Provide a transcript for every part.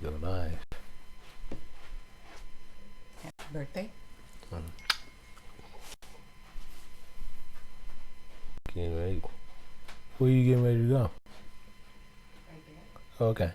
go live. Happy birthday. Getting ready. Where are you getting ready to go? Right there. Oh, okay.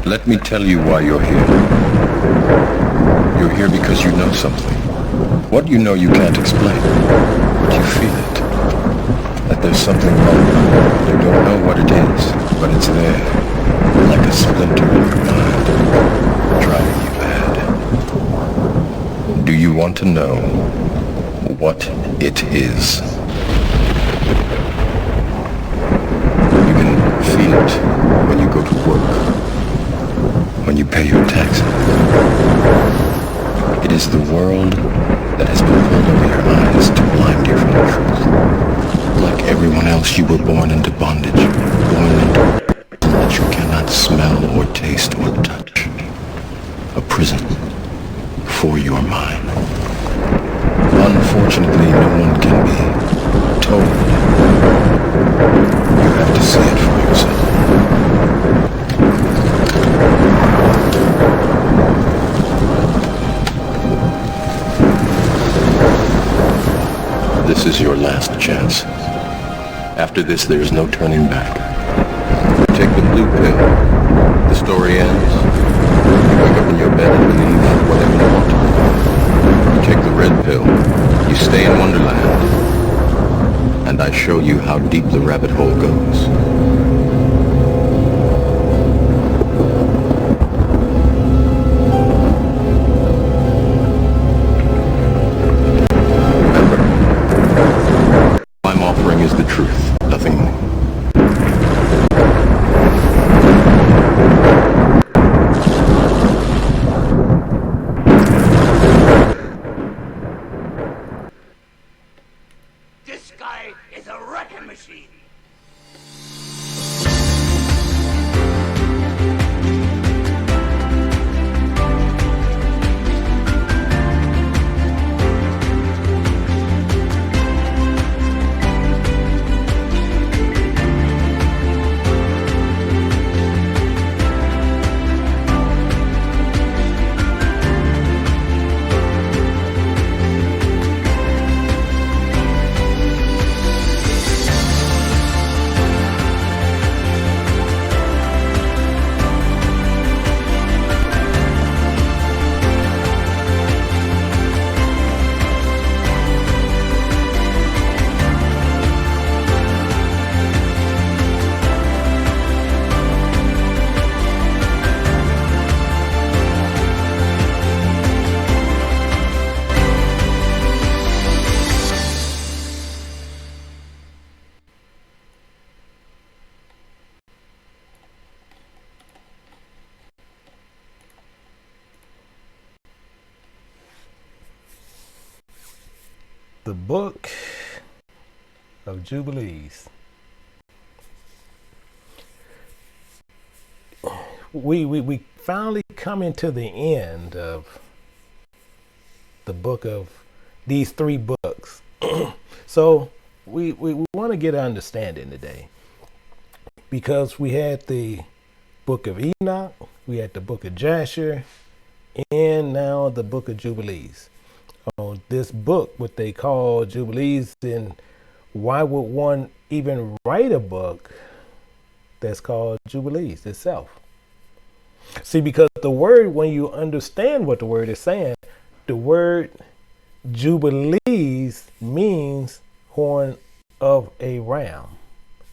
Let me tell you why you're here. You're here because you know something. What you know you can't explain, but you feel it. That there's something wrong. You don't know what it is, but it's there, like a splinter in your mind, driving you mad. Do you want to know what it is? You can feel it when you go to work, when you pay your taxes. It is the world that has been pulled over your eyes to blind you from the truth. Like everyone else, you were born into bondage, born into a prison that you cannot smell or taste or touch. A prison for your mind. Unfortunately, no one can be told. You have to see it for yourself. This is your last chance. After this, there is no turning back. Take the blue pill. The story ends. You wake up in your bed and believe whatever you want to believe. You take the red pill. You stay in Wonderland. how deep the rabbit hole goes. Remember, what I'm offering is the truth, nothing more. This guy is a wrecking machine. The Book of Jubilees. We finally coming to the end of the book of these 3 books. So we want to get an understanding today, because we had the book of Enoch, we had the book of Jasher, and now the book of Jubilees. This book, what they call Jubilees, and why would one even write a book that's called Jubilees itself? See, because the word, when you understand what the word is saying, the word Jubilees means horn of a ram,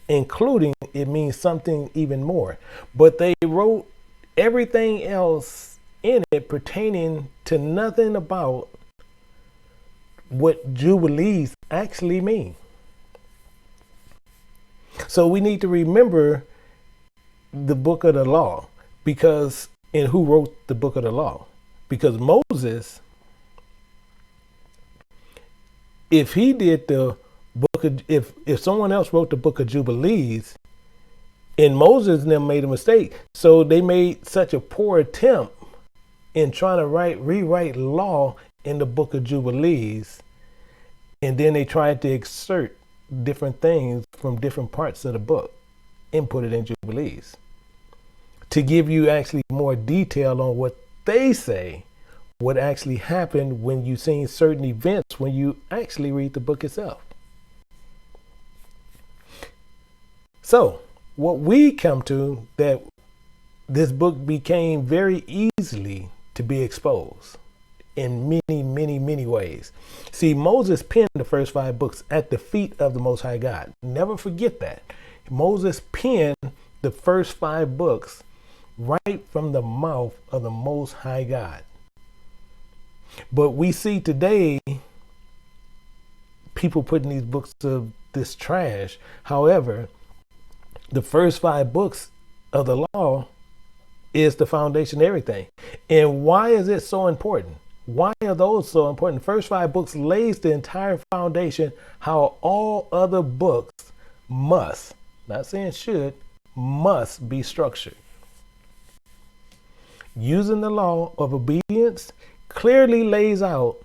including it means something even more. But they wrote everything else in it pertaining to nothing about what Jubilees actually mean. So we need to remember the book of the law, because, and who wrote the book of the law? Because Moses, if he did the book of, if someone else wrote the book of Jubilees, and Moses and them made a mistake, so they made such a poor attempt in trying to rewrite law in the book of Jubilees, and then they tried to exert different things from different parts of the book and put it in Jubilees to give you actually more detail on what they say, what actually happened when you seen certain events when you actually read the book itself. So what we come to, that this book became very easily to be exposed in many ways. See, Moses penned the first 5 books at the feet of the Most High God. Never forget that. Moses penned the first 5 books right from the mouth of the Most High God. But we see today people putting these books of this trash. However, the first 5 books of the law is the foundation of everything. And why is it so important? Why are those so important? The first 5 books lays the entire foundation, how all other books must, not saying should, must be structured. Using the law of obedience clearly lays out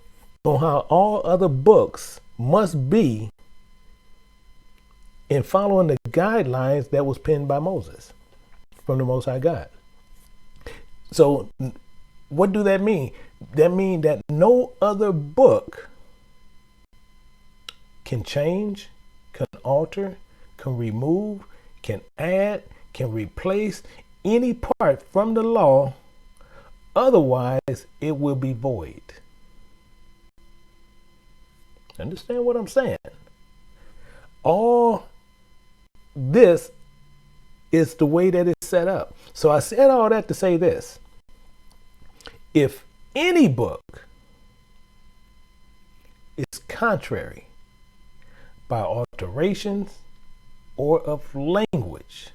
on how all other books must be in following the guidelines that was penned by Moses from the Most High God. So what do that mean? That means that no other book can change, can alter, can remove, can add, can replace any part from the law. Otherwise, it will be void. Understand what I'm saying? All this is the way that it's set up. So I said all that to say this. If any book is contrary by alterations or of language,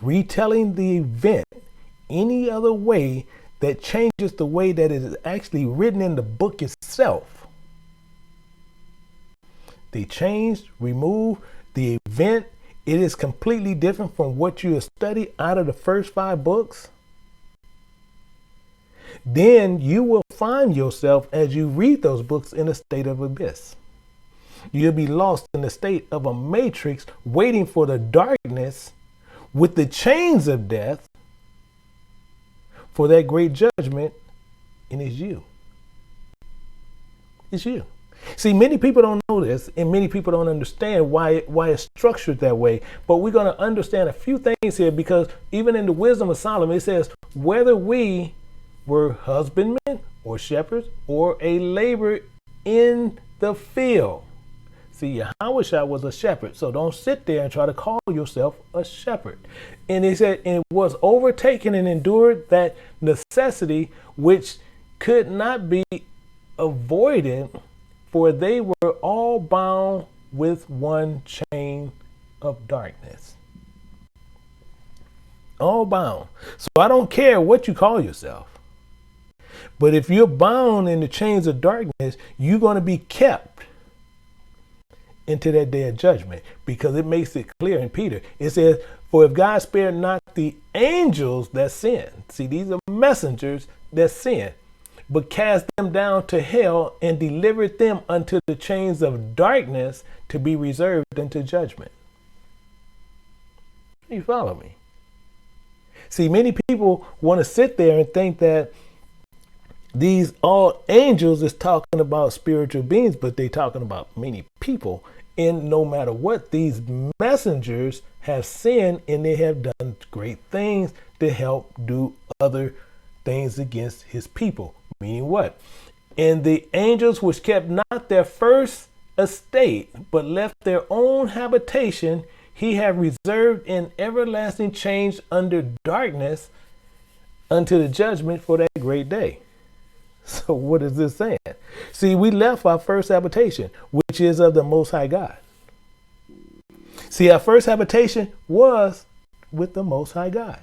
retelling the event any other way that changes the way that it is actually written in the book itself, they change, remove the event. It is completely different from what you have studied out of the first 5 books. Then you will find yourself, as you read those books, in a state of abyss. You'll be lost in the state of a matrix, waiting for the darkness with the chains of death for that great judgment, and it's you. It's you. See, many people don't know this, and many people don't understand why it's structured that way. But we're going to understand a few things here, because even in the wisdom of Solomon, it says, whether we were husbandmen or shepherds or a laborer in the field. See, Yahweh was a shepherd, so don't sit there and try to call yourself a shepherd. And he said, and it was overtaken and endured that necessity which could not be avoided, for they were all bound with one chain of darkness. All bound. So I don't care what you call yourself. But if you're bound in the chains of darkness, you're going to be kept into that day of judgment, because it makes it clear in Peter. It says, for if God spared not the angels that sin, see, these are messengers that sin, but cast them down to hell and delivered them unto the chains of darkness to be reserved unto judgment. You follow me? See, many people want to sit there and think that these all angels is talking about spiritual beings, but they talking about many people. And no matter what, these messengers have sinned, and they have done great things to help do other things against his people. Meaning what? And the angels which kept not their first estate, but left their own habitation, he have reserved in everlasting chains under darkness unto the judgment for that great day. So what is this saying? See, we left our first habitation, which is of the Most High God. See, our first habitation was with the Most High God.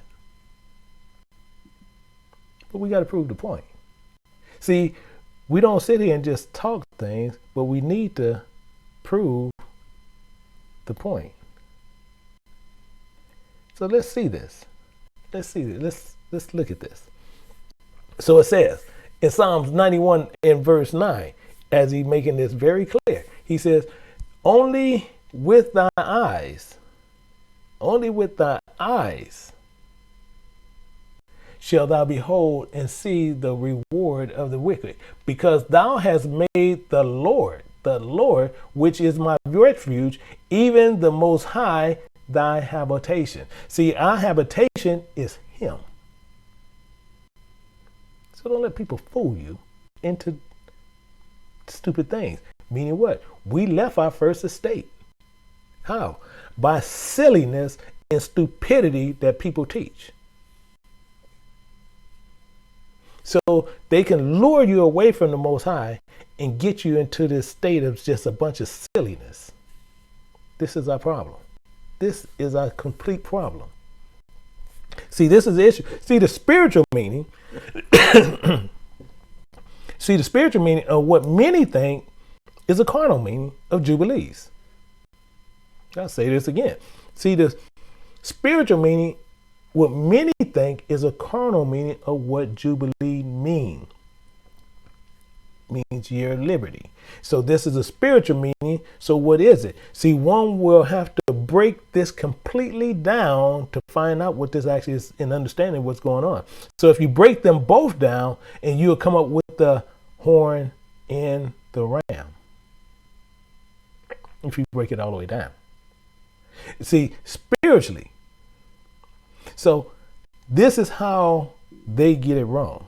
But we got to prove the point. See, we don't sit here and just talk things, but we need to prove the point. So let's see this. Let's see this. Let's look at this. So it says in Psalms 91 and verse 9, as he's making this very clear, he says, only with thy eyes shall thou behold and see the reward of the wicked, because thou hast made the Lord, which is my refuge, even the Most High, thy habitation. See, our habitation is him. So don't let people fool you into stupid things. Meaning what? We left our first estate. How? By silliness and stupidity that people teach. So they can lure you away from the Most High and get you into this state of just a bunch of silliness. This is our problem. This is our complete problem. See, this is the issue. See, the spiritual meaning, of what many think is a carnal meaning of Jubilees. I'll say this again. See, the spiritual meaning, what many think is a carnal meaning of what Jubilee means year of liberty. So this is a spiritual meaning. So what is it? See, one will have to break this completely down to find out what this actually is and understanding what's going on. So if you break them both down, and you'll come up with the horn and the ram. If you break it all the way down. See, spiritually. So this is how they get it wrong.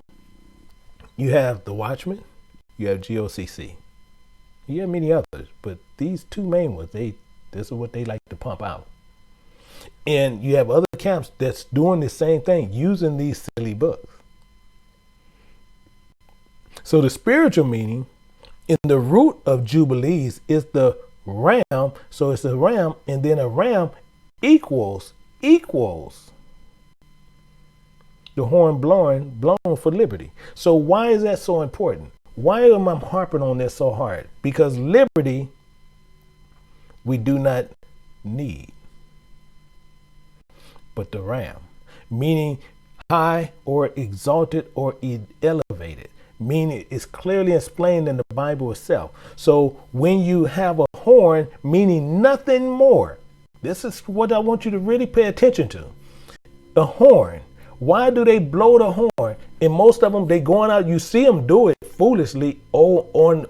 You have the Watchman, you have GOCC. You have many others, but these two main ones, this is what they like to pump out. And you have other camps that's doing the same thing, using these silly books. So the spiritual meaning in the root of Jubilees is the ram. So it's a ram, and then a ram equals the horn blown for liberty. So why is that so important? Why am I harping on this so hard? Because liberty we do not need, but the ram, meaning high or exalted or elevated, meaning it's clearly explained in the Bible itself. So when you have a horn, meaning nothing more, this is what I want you to really pay attention to. The horn. Why do they blow the horn? And most of them, they going out, you see them do it foolishly on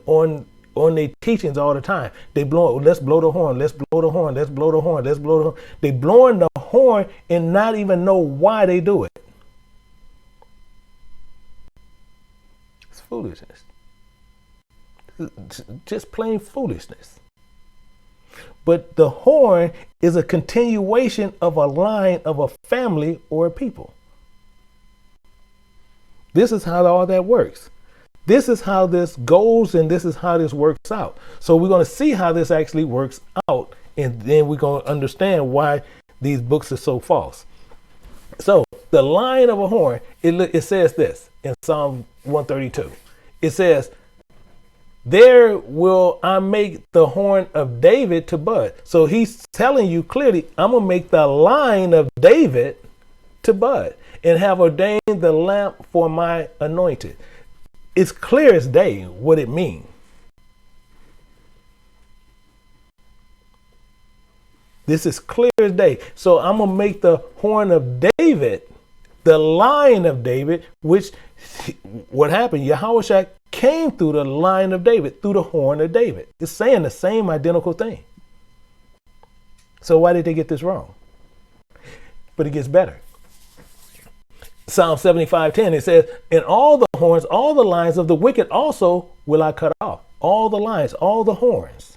their teachings all the time. They blow, let's blow the horn, let's blow the horn, let's blow the horn, let's blow the horn. They blowing the horn and not even know why they do it. It's foolishness. Just plain foolishness. But the horn is a continuation of a line of a family or a people. This is how all that works. This is how this goes, and this is how this works out. So we're going to see how this actually works out, and then we're going to understand why these books are so false. So the line of a horn, it says this in Psalm 132. It says, there will I make the horn of David to bud. So he's telling you clearly, I'm going to make the line of David to bud and have ordained the lamp for my anointed. It's clear as day what it means. This is clear as day. So I'm going to make the horn of David, the line of David, which what happened? Yahushua came through the line of David, through the horn of David. It's saying the same identical thing. So why did they get this wrong? But it gets better. Psalm 75:10, it says, and all the horns, all the lines of the wicked also will I cut off. All the lines, all the horns.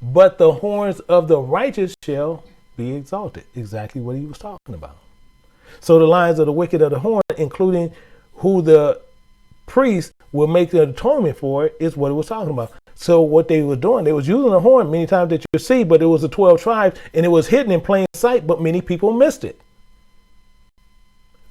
But the horns of the righteous shall be exalted. Exactly what he was talking about. So the lines of the wicked of the horn, including who the priest will make the atonement for, is what it was talking about. So what they were doing, they was using a horn many times that you see, but it was the 12 tribes, and it was hidden in plain sight, but many people missed it.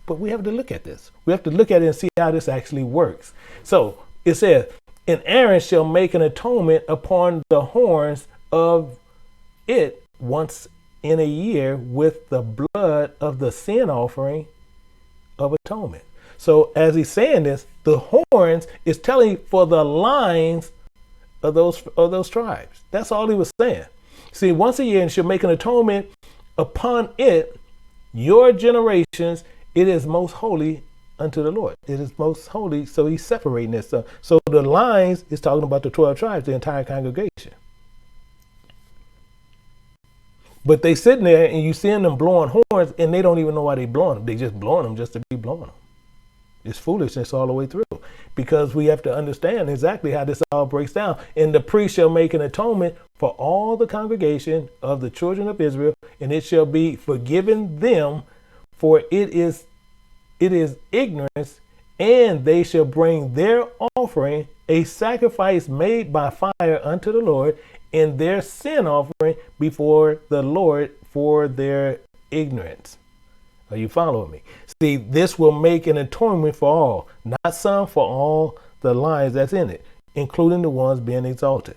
But we have to look at this. We have to look at it and see how this actually works. So it says, and Aaron shall make an atonement upon the horns of it once in a year with the blood of the sin offering of atonement. So as he's saying this, the horns is telling you for the lines of those tribes. That's all he was saying. See, once a year and shall make an atonement upon it, your generations. It is most holy unto the Lord. It is most holy. So he's separating this. So the lines is talking about the 12 tribes, the entire congregation. But they sitting there and you seeing them blowing horns and they don't even know why they blowing them. They just blowing them just to be blowing them. It's foolishness all the way through, because we have to understand exactly how this all breaks down. And the priest shall make an atonement for all the congregation of the children of Israel, and it shall be forgiven them, for it is ignorance, and they shall bring their offering, a sacrifice made by fire unto the Lord, and their sin offering before the Lord for their ignorance. Are you following me? See, this will make an atonement for all, not some, for all the lines that's in it, including the ones being exalted.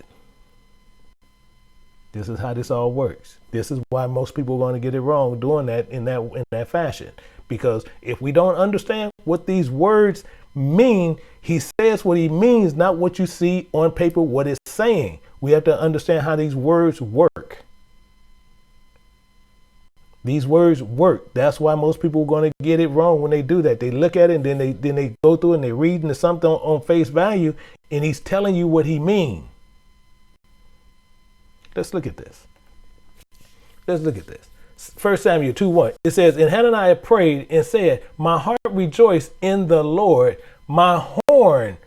This is how this all works. This is why most people are going to get it wrong doing that in that fashion. Because if we don't understand what these words mean, he says what he means, not what you see on paper, what it's saying. We have to understand how these words work. These words work. That's why most people are going to get it wrong when they do that. They look at it and then they go through and they read into something on face value, and he's telling you what he means. Let's look at this. 1 Samuel 2:1. It says, and Hananiah prayed and said, my heart rejoiced in the Lord. My horn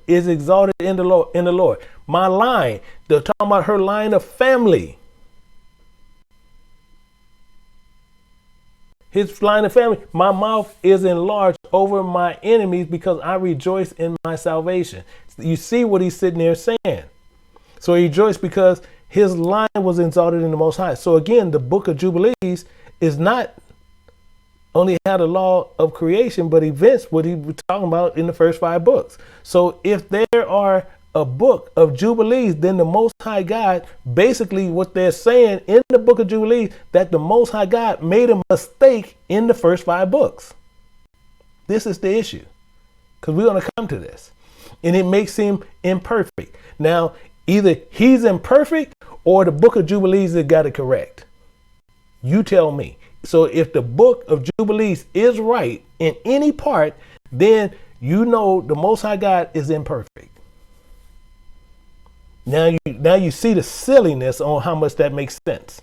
is exalted in the Lord. My line, they're talking about her line of family. His line of family, my mouth is enlarged over my enemies because I rejoice in my salvation. You see what he's sitting there saying. So he rejoiced because his line was exalted in the Most High. So again, the book of Jubilees is not only had a law of creation, but events, what he was talking about in the first 5 books. So if there are a book of Jubilees, then the Most High God, basically what they're saying in the book of Jubilees, that the Most High God made a mistake in the first 5 books. This is the issue, because we're going to come to this, and it makes him imperfect. Now, either he's imperfect or the book of Jubilees has got it correct. You tell me. So if the book of Jubilees is right in any part, then you know the Most High God is imperfect. Now you see the silliness on how much that makes sense.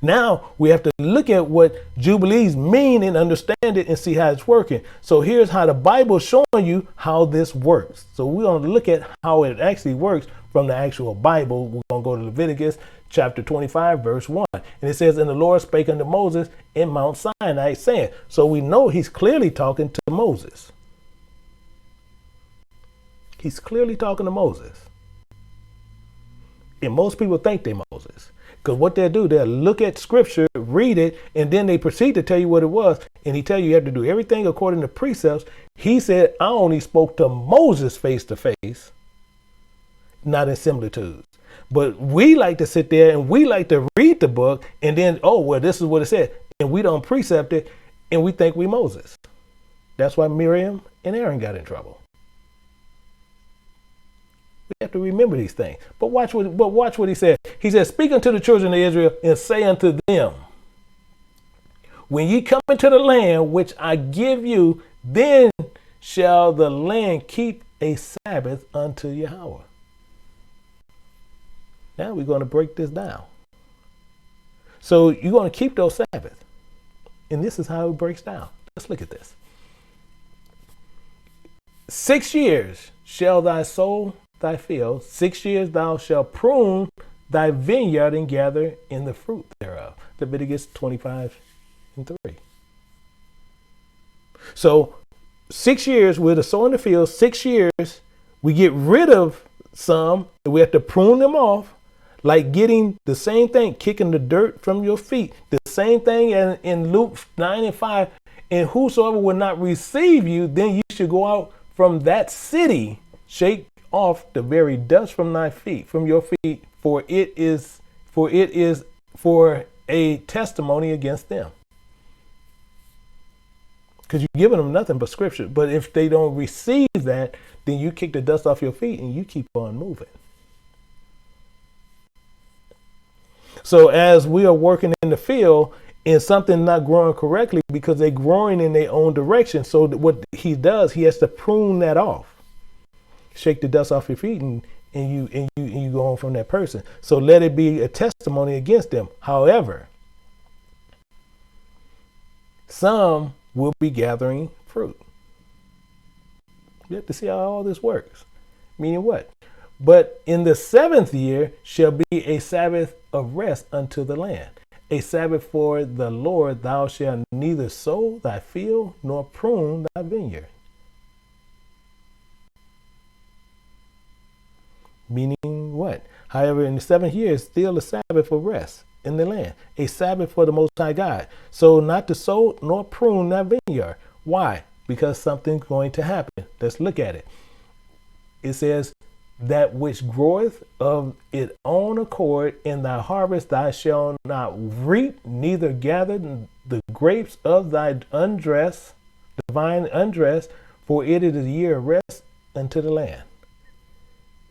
Now we have to look at what Jubilees mean and understand it and see how it's working. So here's how the Bible is showing you how this works. So we're going to look at how it actually works from the actual Bible. We're going to go to Leviticus chapter 25, verse 1. And it says, and the Lord spake unto Moses in Mount Sinai, saying. So we know he's clearly talking to Moses. He's clearly talking to Moses. And most people think they're Moses. Because what they'll do, they'll look at scripture, read it, and then they proceed to tell you what it was. And he tell you have to do everything according to precepts. He said, I only spoke to Moses face to face, not in similitudes. But we like to sit there and we like to read the book and then, oh, well, this is what it said. And we don't precept it and we think we Moses. That's why Miriam and Aaron got in trouble. We have to remember these things. But watch what he said. He said, speak unto the children of Israel and say unto them, when ye come into the land which I give you, then shall the land keep a Sabbath unto Yahweh. Now we're going to break this down. So you're going to keep those Sabbaths. And this is how it breaks down. Let's look at this. 6 years shall thy sow thy field. 6 years thou shalt prune thy vineyard and gather in the fruit thereof. Leviticus 25 and 3. So 6 years we're to sow in the field. 6 years we get rid of some and we have to prune them off. Like getting the same thing, kicking the dirt from your feet. The same thing in Luke 9 and 5. And whosoever will not receive you, then you should go out from that city, shake off the very dust from thy feet, from your feet, for it is for a testimony against them. Because you're giving them nothing but scripture. But if they don't receive that, then you kick the dust off your feet and you keep on moving. So as we are working in the field and something not growing correctly because they're growing in their own direction. So what he does, he has to prune that off. Shake the dust off your feet and you go on from that person. So let it be a testimony against them. However, some will be gathering fruit. You have to see how all this works. Meaning what? But in the 7th year shall be a Sabbath of rest unto the land. A Sabbath for the Lord, thou shalt neither sow thy field nor prune thy vineyard. Meaning what? However, in the 7th year is still a Sabbath of rest in the land. A Sabbath for the Most High God. So not to sow nor prune that vineyard. Why? Because something's going to happen. Let's look at it. It says, that which groweth of its own accord in thy harvest thou shalt not reap, neither gather the grapes of thy undress, divine undress, for it is a year of rest unto the land.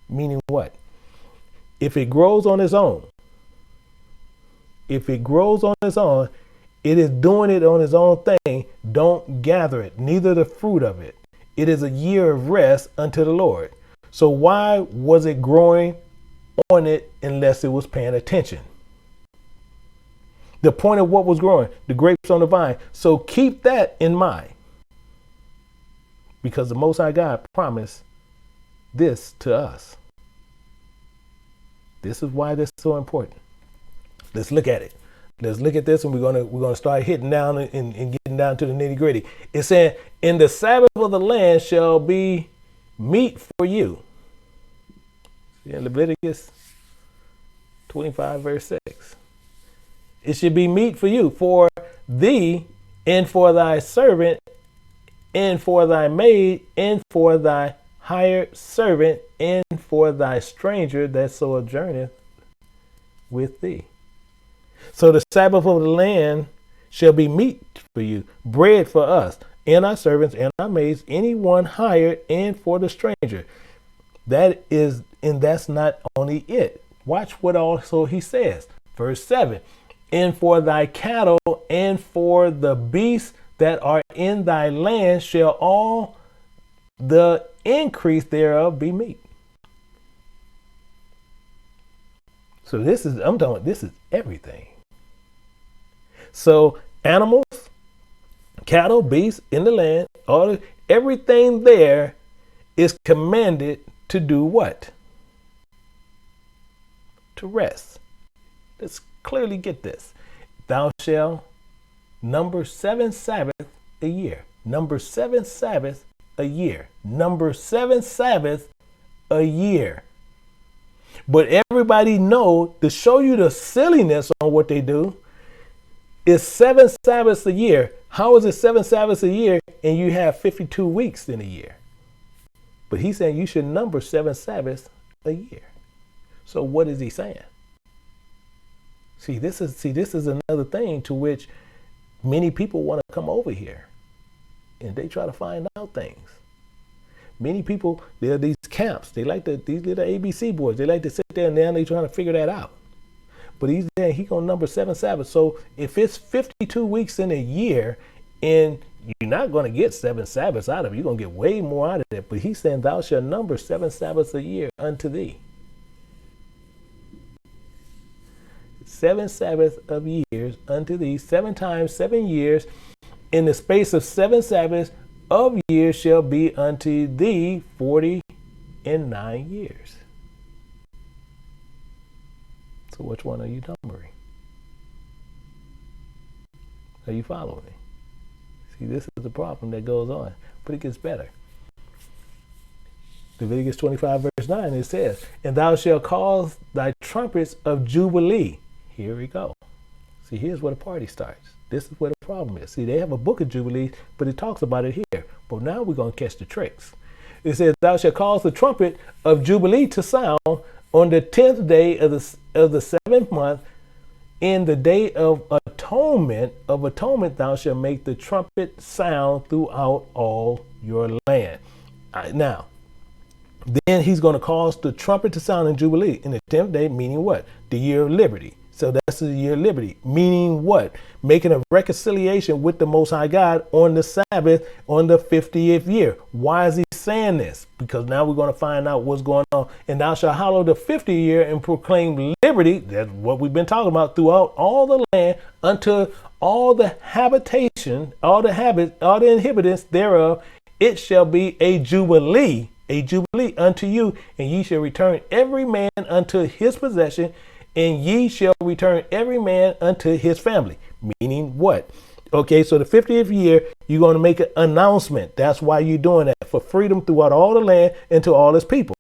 Meaning what? If it grows on its own, it is doing it on its own thing, don't gather it, neither the fruit of it. It is a year of rest unto the Lord. So why was it growing on it unless it was paying attention? The point of what was growing, the grapes on the vine. So keep that in mind. Because the Most High God promised this to us. This is why this is so important. Let's look at it. Let's look at this, and we're gonna start hitting down and getting down to the nitty gritty. It's saying, "In the Sabbath of the land shall be meat for you." In Leviticus 25 verse 6. It should be meat for you, for thee, and for thy servant, and for thy maid, and for thy hired servant, and for thy stranger that sojourneth with thee. So the Sabbath of the land shall be meat for you, bread for us, and our servants, and our maids, anyone hired, and for the stranger. That is, and that's not only it. Watch what also he says. Verse 7. And for thy cattle and for the beasts that are in thy land shall all the increase thereof be meat. So this is, I'm talking, this is everything. So animals, cattle, beasts in the land, everything there is commanded to do what? To rest. Let's clearly get this. Thou shalt number 7 Sabbaths a year. Number 7 Sabbaths a year. Number 7 Sabbaths a year. But everybody know, to show you the silliness on what they do, is 7 Sabbaths a year. How is it 7 Sabbaths a year and you have 52 weeks in a year? But he's saying you should number 7 Sabbaths a year. So what is he saying? See, this is another thing to which many people want to come over here and they try to find out things. Many people, there are these camps. They like these little ABC boys. They like to sit there and now they're trying to figure that out. But he's saying he's going to number 7 Sabbaths. So if it's 52 weeks in a year and you're not going to get 7 Sabbaths out of it, you're going to get way more out of it. But he's saying thou shalt number 7 Sabbaths a year unto thee. 7 Sabbaths of years unto thee, 7 times 7 years, in the space of 7 Sabbaths of years shall be unto thee 49 years. So which one are you numbering? Are you following me? See, this is the problem that goes on, but it gets better. Leviticus 25 verse 9, it says, and thou shalt cause thy trumpets of Jubilee. Here we go. See, here's where the party starts. This is where the problem is. See, they have a book of Jubilees, but it talks about it here. But now we're going to catch the tricks. It says, thou shalt cause the trumpet of Jubilee to sound on the 10th day of the 7th month. In the day of atonement, thou shalt make the trumpet sound throughout all your land. Now, then he's going to cause the trumpet to sound in Jubilee. In the 10th day, meaning what? The year of liberty. So that's the year of liberty, meaning what? Making a reconciliation with the Most High God on the Sabbath on the 50th year. Why is he saying this? Because now we're going to find out what's going on. And thou shalt hallow the 50th year and proclaim liberty. That's what we've been talking about throughout all the land unto all the habitation, all the inhabitants thereof. It shall be a jubilee unto you, and ye shall return every man unto his possession, and ye shall return every man unto his family. Meaning what? Okay, so the 50th year, you're going to make an announcement. That's why you're doing that, for freedom throughout all the land and to all his people.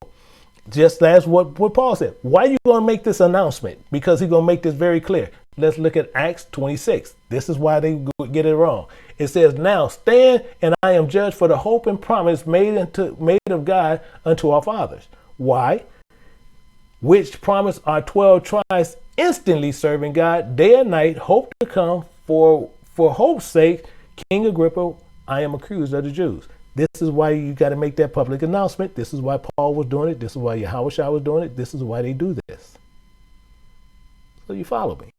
Just as what Paul said. Why are you going to make this announcement? Because he's going to make this very clear. Let's look at Acts 26. This is why they get it wrong. It says, now stand, and I am judged for the hope and promise made of God unto our fathers. Why? Which promise our 12 tribes instantly serving God day and night, hope to come. For hope's sake, King Agrippa, I am accused of the Jews. This is why you got to make that public announcement. This is why Paul was doing it. This is why Yahushua was doing it. This is why they do this. So you follow me.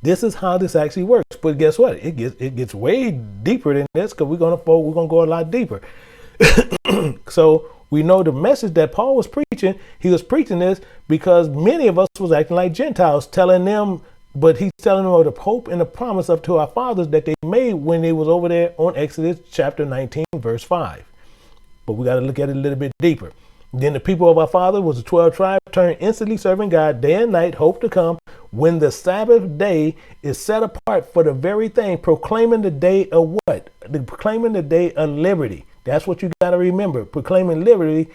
This is how this actually works. But guess what? It gets way deeper than this, because we're gonna go a lot deeper. So we know the message that Paul was preaching. He was preaching this because many of us was acting like Gentiles, telling them, but he's telling them of the hope and the promise up to our fathers that they made when they was over there on Exodus chapter 19, verse 5. But we got to look at it a little bit deeper. Then the people of our father was the 12 tribes return instantly, serving God day and night, hope to come when the Sabbath day is set apart for the very thing, proclaiming the day of what? Proclaiming the day of liberty. That's what you got to remember. Proclaiming liberty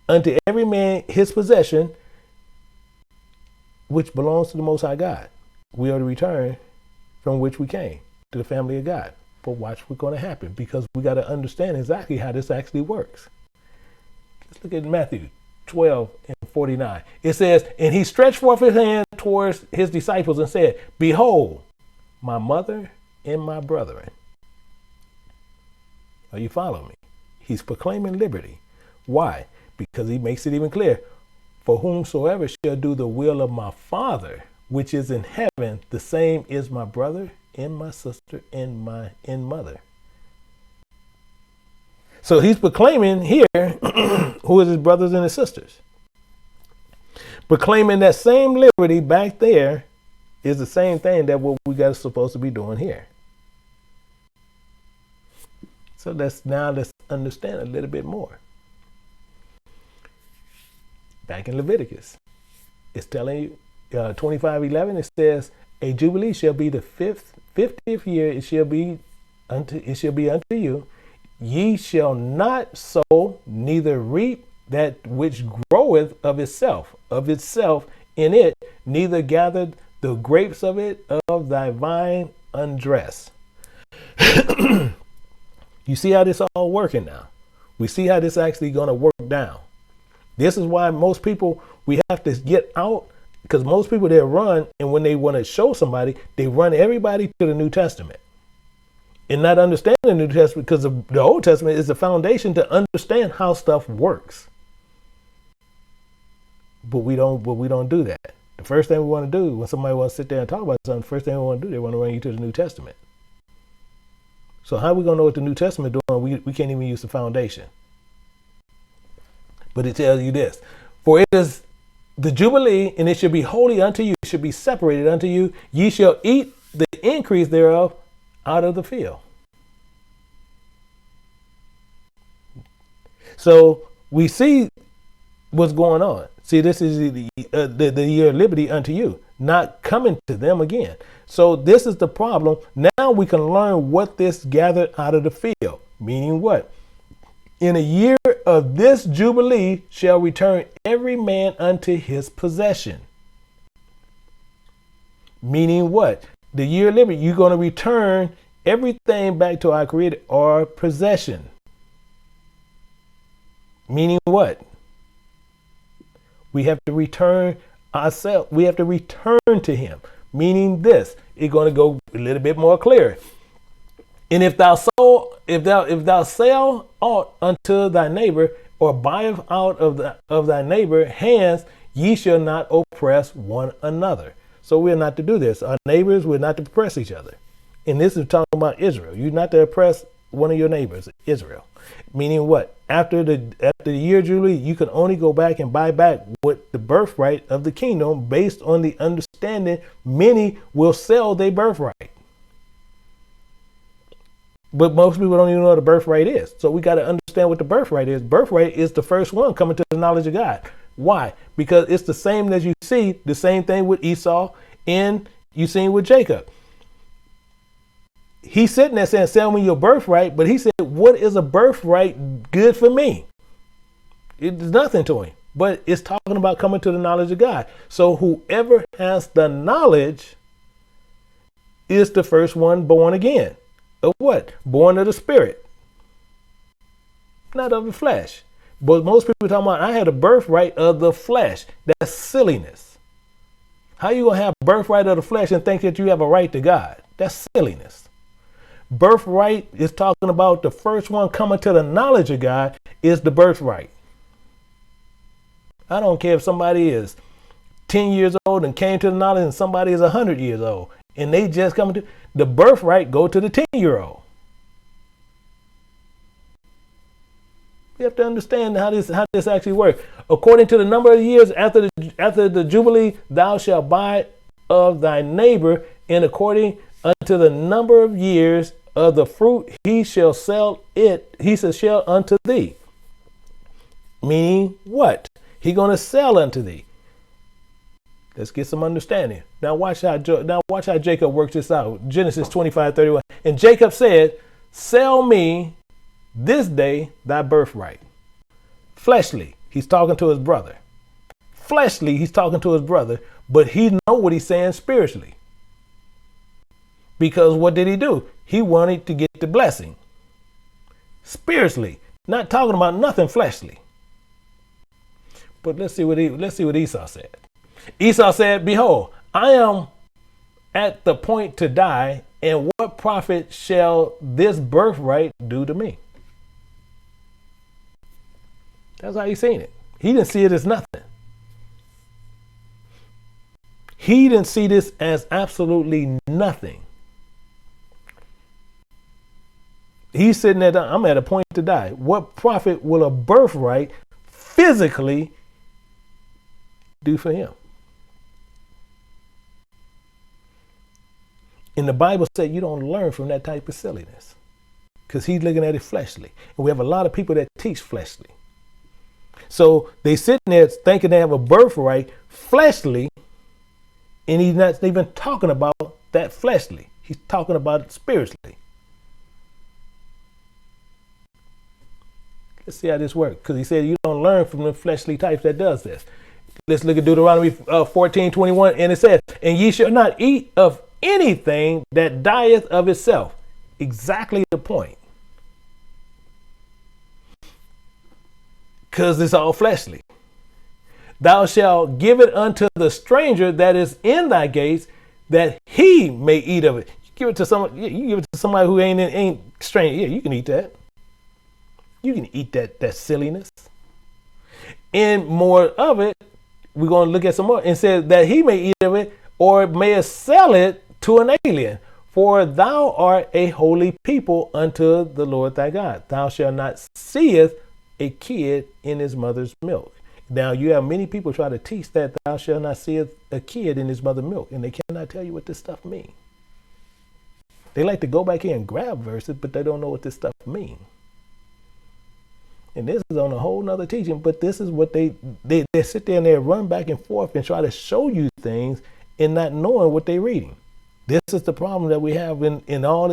unto every man his possession, which belongs to the Most High God. We are to return from which we came to the family of God. But watch what's going to happen, because we got to understand exactly how this actually works. Let's look at Matthew 12:49. It says, and he stretched forth his hand towards his disciples and said, behold, my mother and my brethren. Are you following me? He's proclaiming liberty. Why? Because he makes it even clear. For whomsoever shall do the will of my Father, which is in heaven, the same is my brother and my sister and my mother. So he's proclaiming here who is his brothers and his sisters. Proclaiming that same liberty back there is the same thing that what we got supposed to be doing here. So let's understand a little bit more. Back in Leviticus, it's telling you, 25:11, it says, a jubilee shall be the 50th year. It shall be unto you. Ye shall not sow, neither reap that which groweth of itself in it, neither gather the grapes of it of thy vine undress. You see how this all working now? We see how this actually going to work down. This is why most people, we have to get out, because most people, they run, and when they want to show somebody, they run everybody to the New Testament. And not understand the New Testament, because the Old Testament is the foundation to understand how stuff works. But we don't do that. The first thing we want to do when somebody wants to sit there and talk about something, the first thing we want to do, they want to run you to the New Testament. So how are we going to know what the New Testament is doing? We can't even use the foundation. But it tells you this. For it is the Jubilee, and it shall be holy unto you. It shall be separated unto you. Ye shall eat the increase thereof out of the field. So we see what's going on. See, this is the year of liberty unto you, not coming to them again. So this is the problem. Now we can learn what this gathered out of the field. Meaning what? In a year of this Jubilee shall return every man unto his possession. Meaning what? The year of liberty, you're going to return everything back to our Creator, our possession. Meaning what? We have to return ourselves. We have to return to Him. Meaning this, it's going to go a little bit more clear. And if thou sell aught unto thy neighbor, or buyeth out of thy neighbor hands, ye shall not oppress one another. So we're not to do this. Our neighbors, we're not to oppress each other. And this is talking about Israel. You're not to oppress one of your neighbors, Israel. Meaning what? After the year of Jubilee, you can only go back and buy back what the birthright of the kingdom, based on the understanding many will sell their birthright. But most people don't even know what the birthright is. So we got to understand what the birthright is. Birthright is the first one coming to the knowledge of God. Why? Because it's the same as you see, the same thing with Esau and you seen with Jacob. He's sitting there saying, sell me your birthright. But he said, what is a birthright good for me? It's nothing to him. But it's talking about coming to the knowledge of God. So whoever has the knowledge is the first one born again. Of what? Born of the Spirit. Not of the flesh. But most people talking about, I had a birthright of the flesh. That's silliness. How you going to have birthright of the flesh and think that you have a right to God? That's silliness. Birthright is talking about the first one coming to the knowledge of God is the birthright. I don't care if somebody is 10 years old and came to the knowledge, and somebody is 100 years old and they just coming to the birthright, go to the 10-year-old. You have to understand how this actually works. According to the number of years after the Jubilee, thou shalt buy of thy neighbor, and according unto the number of years of the fruit, he shall sell it. He shall sell unto thee. Meaning what? He gonna sell unto thee. Let's get some understanding. Now watch how Jacob works this out. Genesis 25:31. And Jacob said, sell me this day thy birthright. Fleshly, he's talking to his brother. Fleshly, he's talking to his brother, but he know what he's saying spiritually. Because what did he do? He wanted to get the blessing. Spiritually, not talking about nothing fleshly. But let's see what Esau said. Esau said, behold, I am at the point to die, and what profit shall this birthright do to me? That's how he's seen it. He didn't see it as nothing. He didn't see this as absolutely nothing. He's sitting there, I'm at a point to die. What profit will a birthright physically do for him? And the Bible said you don't learn from that type of silliness, because he's looking at it fleshly. And we have a lot of people that teach fleshly. So they sitting there thinking they have a birthright fleshly, and he's not even talking about that fleshly. He's talking about it spiritually. Let's see how this works, because he said you don't learn from the fleshly types that does this. Let's look at Deuteronomy 14:21, and it says, and ye shall not eat of anything that dieth of itself. Exactly the point. Because it's all fleshly. Thou shalt give it unto the stranger that is in thy gates, that he may eat of it. You give it to someone. You give it to somebody who ain't strange. Yeah, you can eat that. You can eat that silliness. And more of it, we're going to look at some more. And says that he may eat of it, or may sell it to an alien. For thou art a holy people unto the Lord thy God. Thou shalt not seeth a kid in his mother's milk. Now you have many people try to teach that thou shalt not see a kid in his mother's milk, and they cannot tell you what this stuff means. They like to go back here and grab verses, but they don't know what this stuff means. And this is on a whole nother teaching, but this is what they sit there and they run back and forth and try to show you things and not knowing what they're reading. This is the problem that we have in all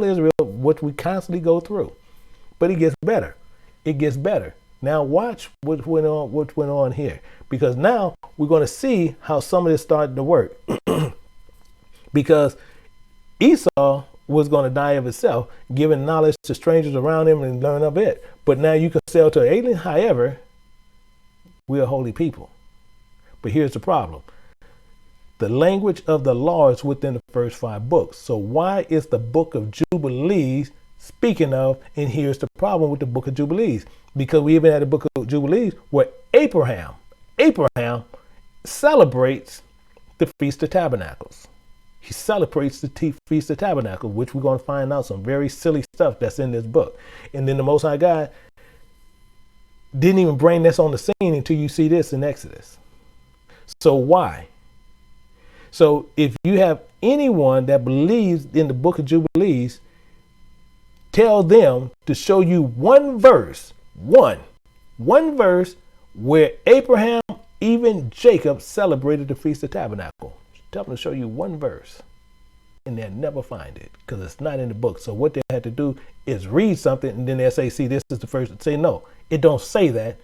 Israel, what we constantly go through. But it gets better. It gets better. Now watch what went on here, because now we're going to see how some of this started to work. Because Esau was going to die of itself, giving knowledge to strangers around him and learn of it. But now you can sell to an alien. However, we are holy people. But here's the problem. The language of the law is within the first 5 books. So why is the book of Jubilees speaking of? And here's the problem with the book of Jubilees. Because we even had the book of Jubilees where Abraham celebrates the Feast of Tabernacles. He celebrates the Feast of Tabernacles, which we're going to find out some very silly stuff that's in this book. And then the Most High God didn't even bring this on the scene until you see this in Exodus. So why? So if you have anyone that believes in the book of Jubilees, tell them to show you one verse where Abraham, even Jacob, celebrated the Feast of Tabernacle. Tell them to show you one verse, and they'll never find it because it's not in the book. So what they had to do is read something, and then they'll say, see, this is the first. Say, no, it don't say that.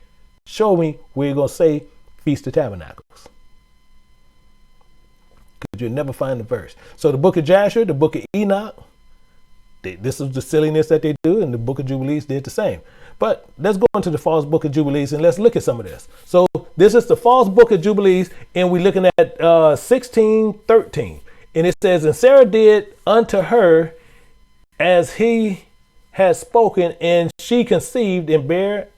Show me where you're going to say Feast of Tabernacles. Because you'll never find the verse. So the book of Jasher, the book of Enoch, this is the silliness that they do, and the book of Jubilees did the same. But let's go into the false book of Jubilees and let's look at some of this. So this is the false book of Jubilees, and we're looking at 16:13. And it says, and Sarah did unto her as he had spoken, and she conceived and bare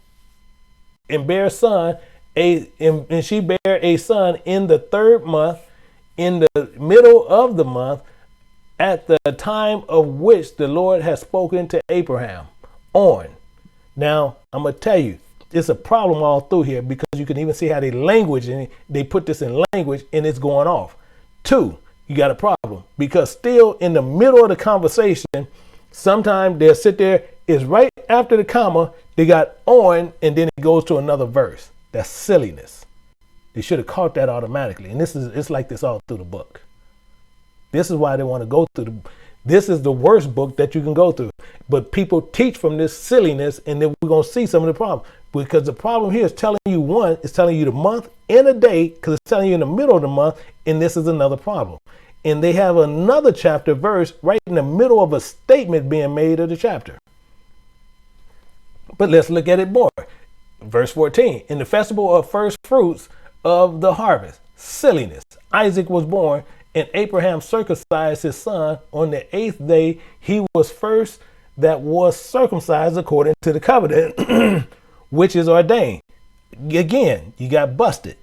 son, and she bare a son in the 3rd month, in the middle of the month, at the time of which the Lord has spoken to Abraham on. Now, I'm going to tell you, it's a problem all through here, because you can even see how they put this in language, and it's going off. 2, you got a problem, because still in the middle of the conversation, sometimes they'll sit there, it's right after the comma, they got on, and then it goes to another verse. That's silliness. They should have caught that automatically. And it's like this all through the book. This is why they want to go through this is the worst book that you can go through. But people teach from this silliness, and then we're going to see some of the problem. Because the problem here is telling you it's telling you the month and a date, because it's telling you in the middle of the month, and this is another problem. And they have another chapter verse right in the middle of a statement being made of the chapter. But let's look at it more. Verse 14, in the festival of first fruits of the harvest, silliness, Isaac was born, and Abraham circumcised his son on the 8th day. He was first that was circumcised according to the covenant, which is ordained. Again, you got busted.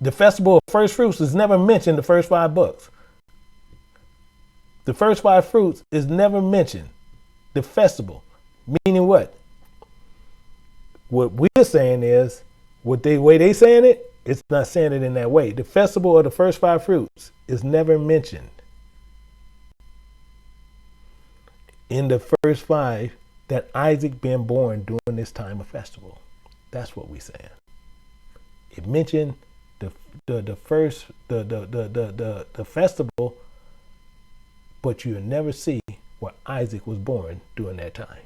The festival of first fruits is never mentioned in the first 5 books. The first 5 fruits is never mentioned. The festival, meaning what? What we're saying is, way they saying it, it's not saying it in that way. The festival of the first 5 fruits is never mentioned in the first 5 that Isaac been born during this time of festival. That's what we're saying. It mentioned the festival, but you'll never see where Isaac was born during that time.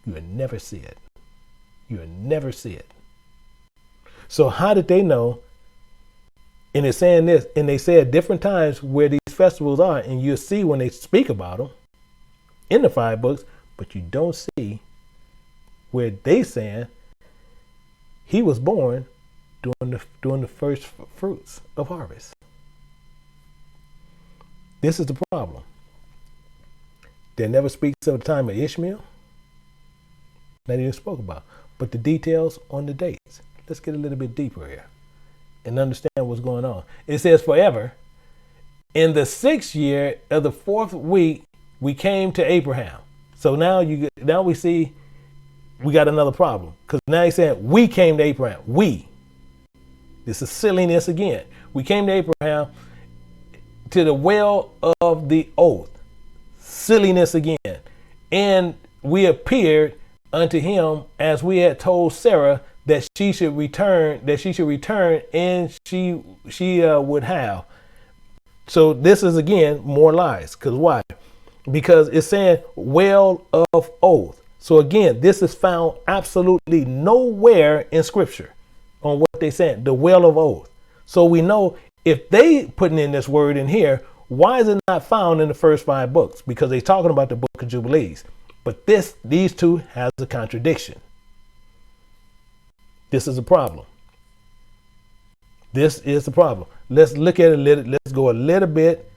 You'll never see it. You'll never see it. So how did they know? And it's saying this, and they say at different times where these festivals are, and you'll see when they speak about them in the 5 books, but you don't see where they saying he was born during the first fruits of harvest. This is the problem. They never speaks of the time of Ishmael. Not even spoke about, but the details on the dates. Let's get a little bit deeper here and understand what's going on. It says, forever, in the 6th year of the 4th week, we came to Abraham. So now we see we got another problem, because now he's saying we came to Abraham. We. This is silliness again. We came to Abraham to the well of the oath. Silliness again. And we appeared unto him as we had told Sarah that she should return, and she would have. So this is again more lies. Because why? Because it's saying well of oath. So again, this is found absolutely nowhere in scripture on what they said, the well of oath. So we know if they putting in this word in here, why is it not found in the first 5 books? Because they're talking about the book of Jubilees. But these two has a contradiction. This is a problem. This is the problem. Let's look at it. Let's go a little bit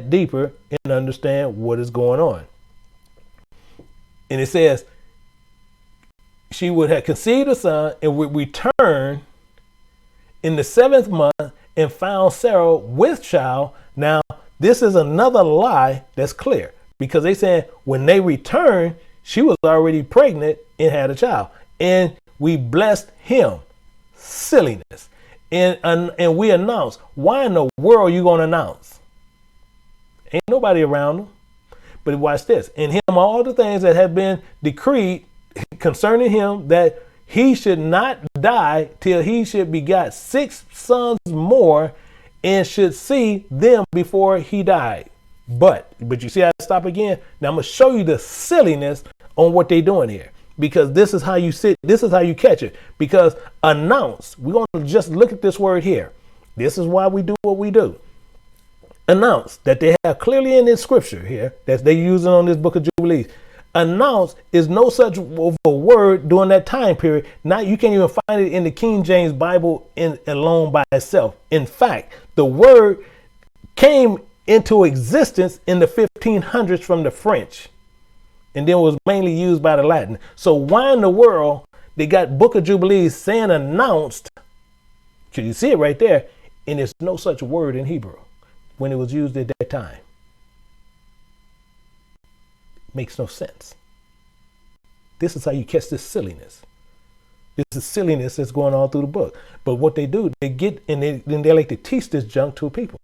deeper and understand what is going on. And it says, she would have conceived a son and would return in the 7th month and found Sarah with child. Now, this is another lie that's clear, because they said when they returned, she was already pregnant and had a child. And we blessed him. Silliness. And we announced. Why in the world are you going to announce? Ain't nobody around them. But watch this. In him, all the things that have been decreed concerning him, that he should not die till he should begot 6 sons more, and should see them before he died. But you see, I stop again. Now I'm going to show you the silliness on what they're doing here, because this is how you catch it. Because announce, we're going to just look at this word here. This is why we do what we do. Announce, that they have clearly in this scripture here that they're using on this book of Jubilees. Announce is no such a word during that time period. Now you can't even find it in the King James Bible alone by itself. In fact, the word came into existence in the 1500s from the French, and then was mainly used by the Latin. So why in the world they got Book of Jubilees saying announced? Can you see it right there? And there's no such word in Hebrew when it was used at that time. Makes no sense. This is how you catch this silliness. This is silliness that's going on through the book. But what they do, they get and they like to teach this junk to people.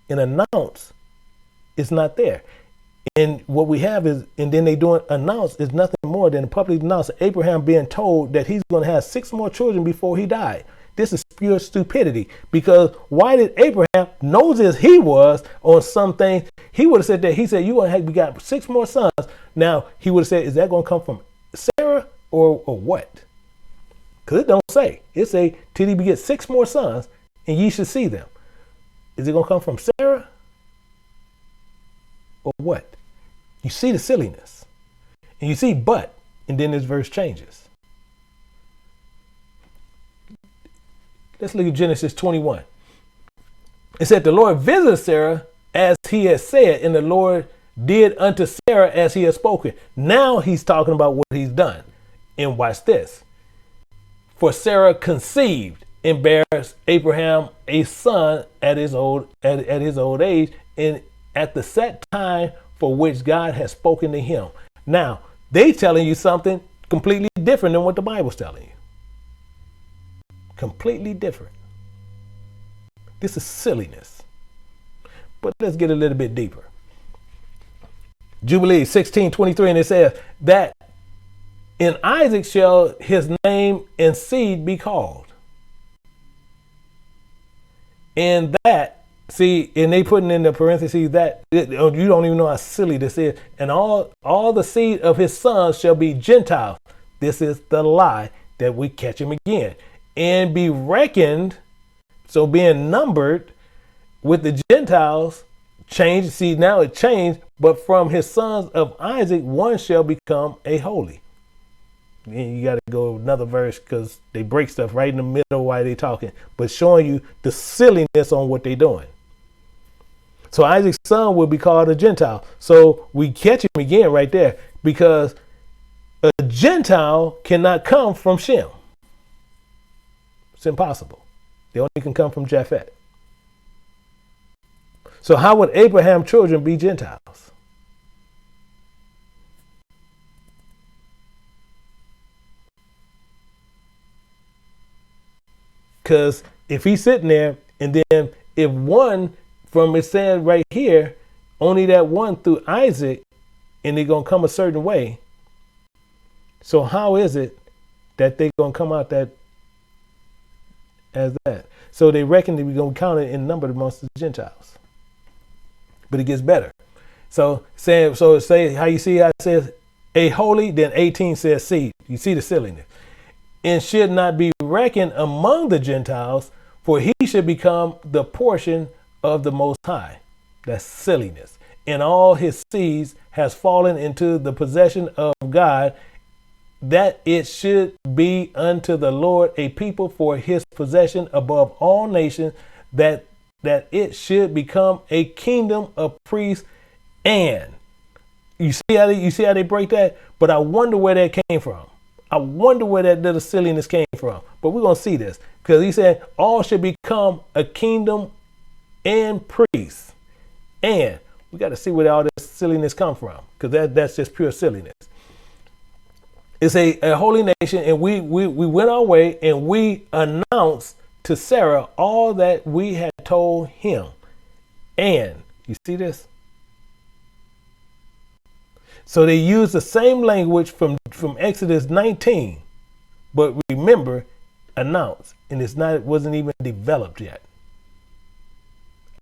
And announce is not there. And what we have is, and then they announce is nothing more than publicly announce Abraham being told that he's going to have 6 more children before he died. This is pure stupidity, because why did Abraham, knows as he was on some things, he would have said that, he said, we got 6 more sons. Now he would have said, is that going to come from Sarah or what? Because it don't say. It say, till he beget 6 more sons, and ye should see them. Is it going to come from Sarah or what? You see the silliness. And you see but, and then this verse changes. Let's look at Genesis 21. It said, the Lord visited Sarah as he had said, and the Lord did unto Sarah as he had spoken. Now he's talking about what he's done. And watch this. For Sarah conceived and bears Abraham a son at his old age, and at the set time for which God has spoken to him. Now, they telling you something completely different than what the Bible's telling you. Completely different. This is silliness. But let's get a little bit deeper. Jubilees 16:23, and it says that in Isaac shall his name and seed be called. And that, see, and they putting in the parentheses that, you don't even know how silly this is. And all the seed of his sons shall be Gentiles. This is the lie that we catch him again. And be reckoned, so being numbered with the Gentiles, changed. See, now it changed, but from his sons of Isaac, one shall become a holy. And you got to go another verse because they break stuff right in the middle while they talking, but showing you the silliness on what they're doing. So Isaac's son will be called a Gentile. So we catch him again right there, because a Gentile cannot come from Shem. It's impossible. They only can come from Japhet. So how would Abraham's children be Gentiles? Because if he's sitting there, and then if one from it said right here, only that one through Isaac, and they're going to come a certain way. So how is it that they're going to come out that as that? So they reckon that we're going to count it in number amongst the Gentiles. But it gets better. So say how you see how it says a holy, then 18 says seed. You see the silliness. And should not be reckoned among the Gentiles, for he should become the portion of the Most High. That's silliness. And all his seeds has fallen into the possession of God, that it should be unto the Lord a people for his possession above all nations, that it should become a kingdom of priests. And you see how they break that? But I wonder where that came from. I wonder where that little silliness came from. But we're going to see this, because he said all should become a kingdom and priests. And we got to see where all this silliness come from, because that's just pure silliness. It's a holy nation, and we went our way, and we announced to Sarah all that we had told him. And you see this? So they use the same language from Exodus 19, but remember, announced, and it wasn't even developed yet.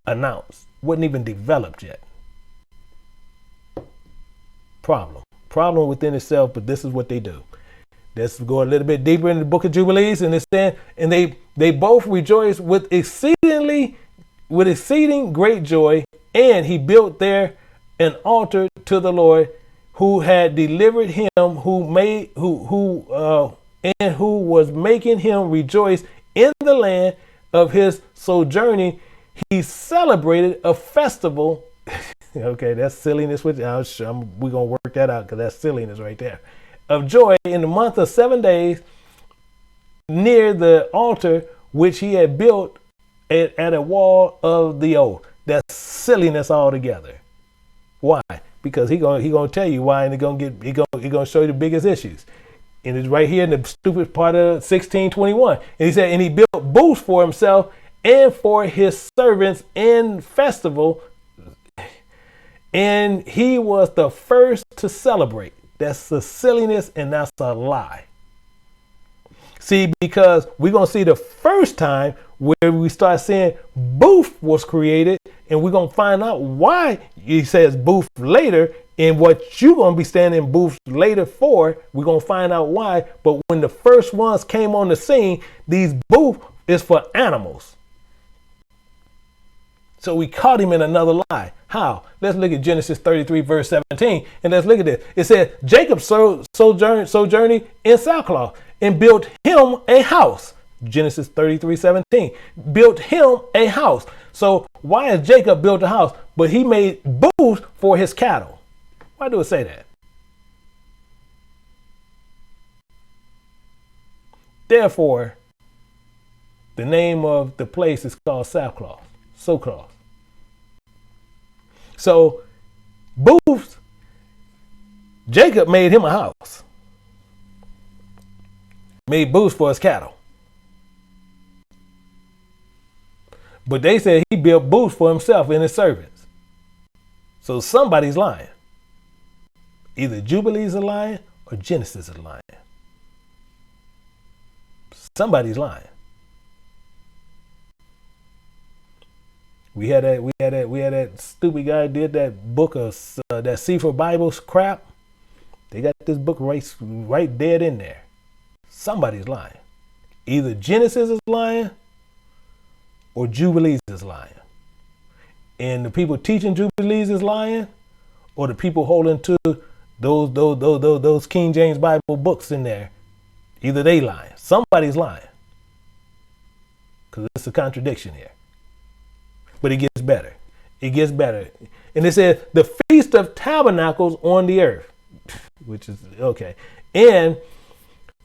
Announced, wasn't even developed yet. Problem within itself, but this is what they do. Let's go a little bit deeper in the book of Jubilees, and it's saying, and they both rejoice with exceeding great joy, and he built there an altar to the Lord, who had delivered him, who was making him rejoice in the land of his sojourning. He celebrated a festival. Okay, that's silliness. We're going to work that out, because that's silliness right there. Of joy in the month of 7 days near the altar which he had built at a wall of the oath. That's silliness altogether. Why? Because he gonna tell you why, and he gonna show you the biggest issues. And it's right here in the stupid part of 1621. And he said, and he built booths for himself and for his servants in festival, And he was the first to celebrate. That's a silliness and that's a lie. See, because we're going to see the first time where we start saying Booth was created, and we're going to find out why he says Booth later, and what you're going to be standing Booth later for. We're going to find out why. But when the first ones came on the scene, these Booth is for animals. So we caught him in another lie. How? Let's look at Genesis 33, verse 17, and let's look at this. It says, Jacob sojourned in sackcloth and built him a house. Genesis 33, 17. Built him a house. So why has Jacob built a house? But he made booths for his cattle. Why do it say that? Therefore, the name of the place is called sackcloth. Sackcloth. So, booths, Jacob made him a house. Made booths for his cattle. But they said he built booths for himself and his servants. So somebody's lying. Either Jubilees are lying or Genesis is lying. Somebody's lying. We had that stupid guy did that book of that Sefer Bibles crap. They got this book right dead in there. Somebody's lying. Either Genesis is lying or Jubilees is lying. And the people teaching Jubilees is lying, or the people holding to those King James Bible books in there. Either they lying. Somebody's lying. Because it's a contradiction here. But it gets better. It gets better. And it says the Feast of Tabernacles on the earth, which is okay. And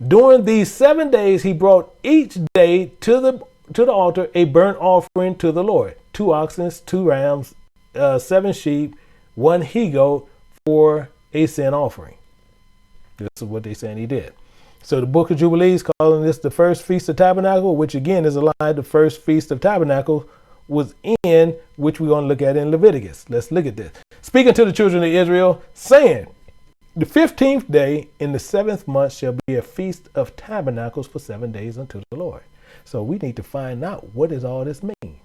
during these 7 days, he brought each day to the altar a burnt offering to the Lord. 2 oxen, 2 rams, 7 sheep, 1 he-goat for a sin offering. This is what they're saying he did. So the book of Jubilees calling this the first Feast of Tabernacle, which again is a lie. The first Feast of Tabernacle was in, which we're going to look at in Leviticus. Let's look at this. Speaking to the children of Israel, saying, the 15th day in the 7th month shall be a feast of tabernacles for 7 days unto the Lord. So we need to find out, what does all this mean?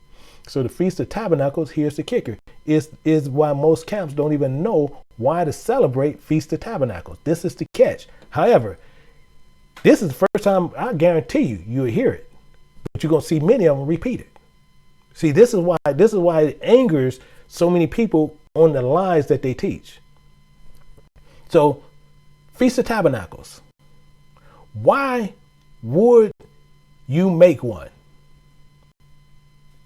So the Feast of Tabernacles, here's the kicker, is why most camps don't even know why to celebrate Feast of Tabernacles. This is the catch. However, this is the first time, I guarantee you'll hear it, but you're going to see many of them repeat it. See, this is why it angers so many people on the lies that they teach. So, Feast of Tabernacles. Why would you make one?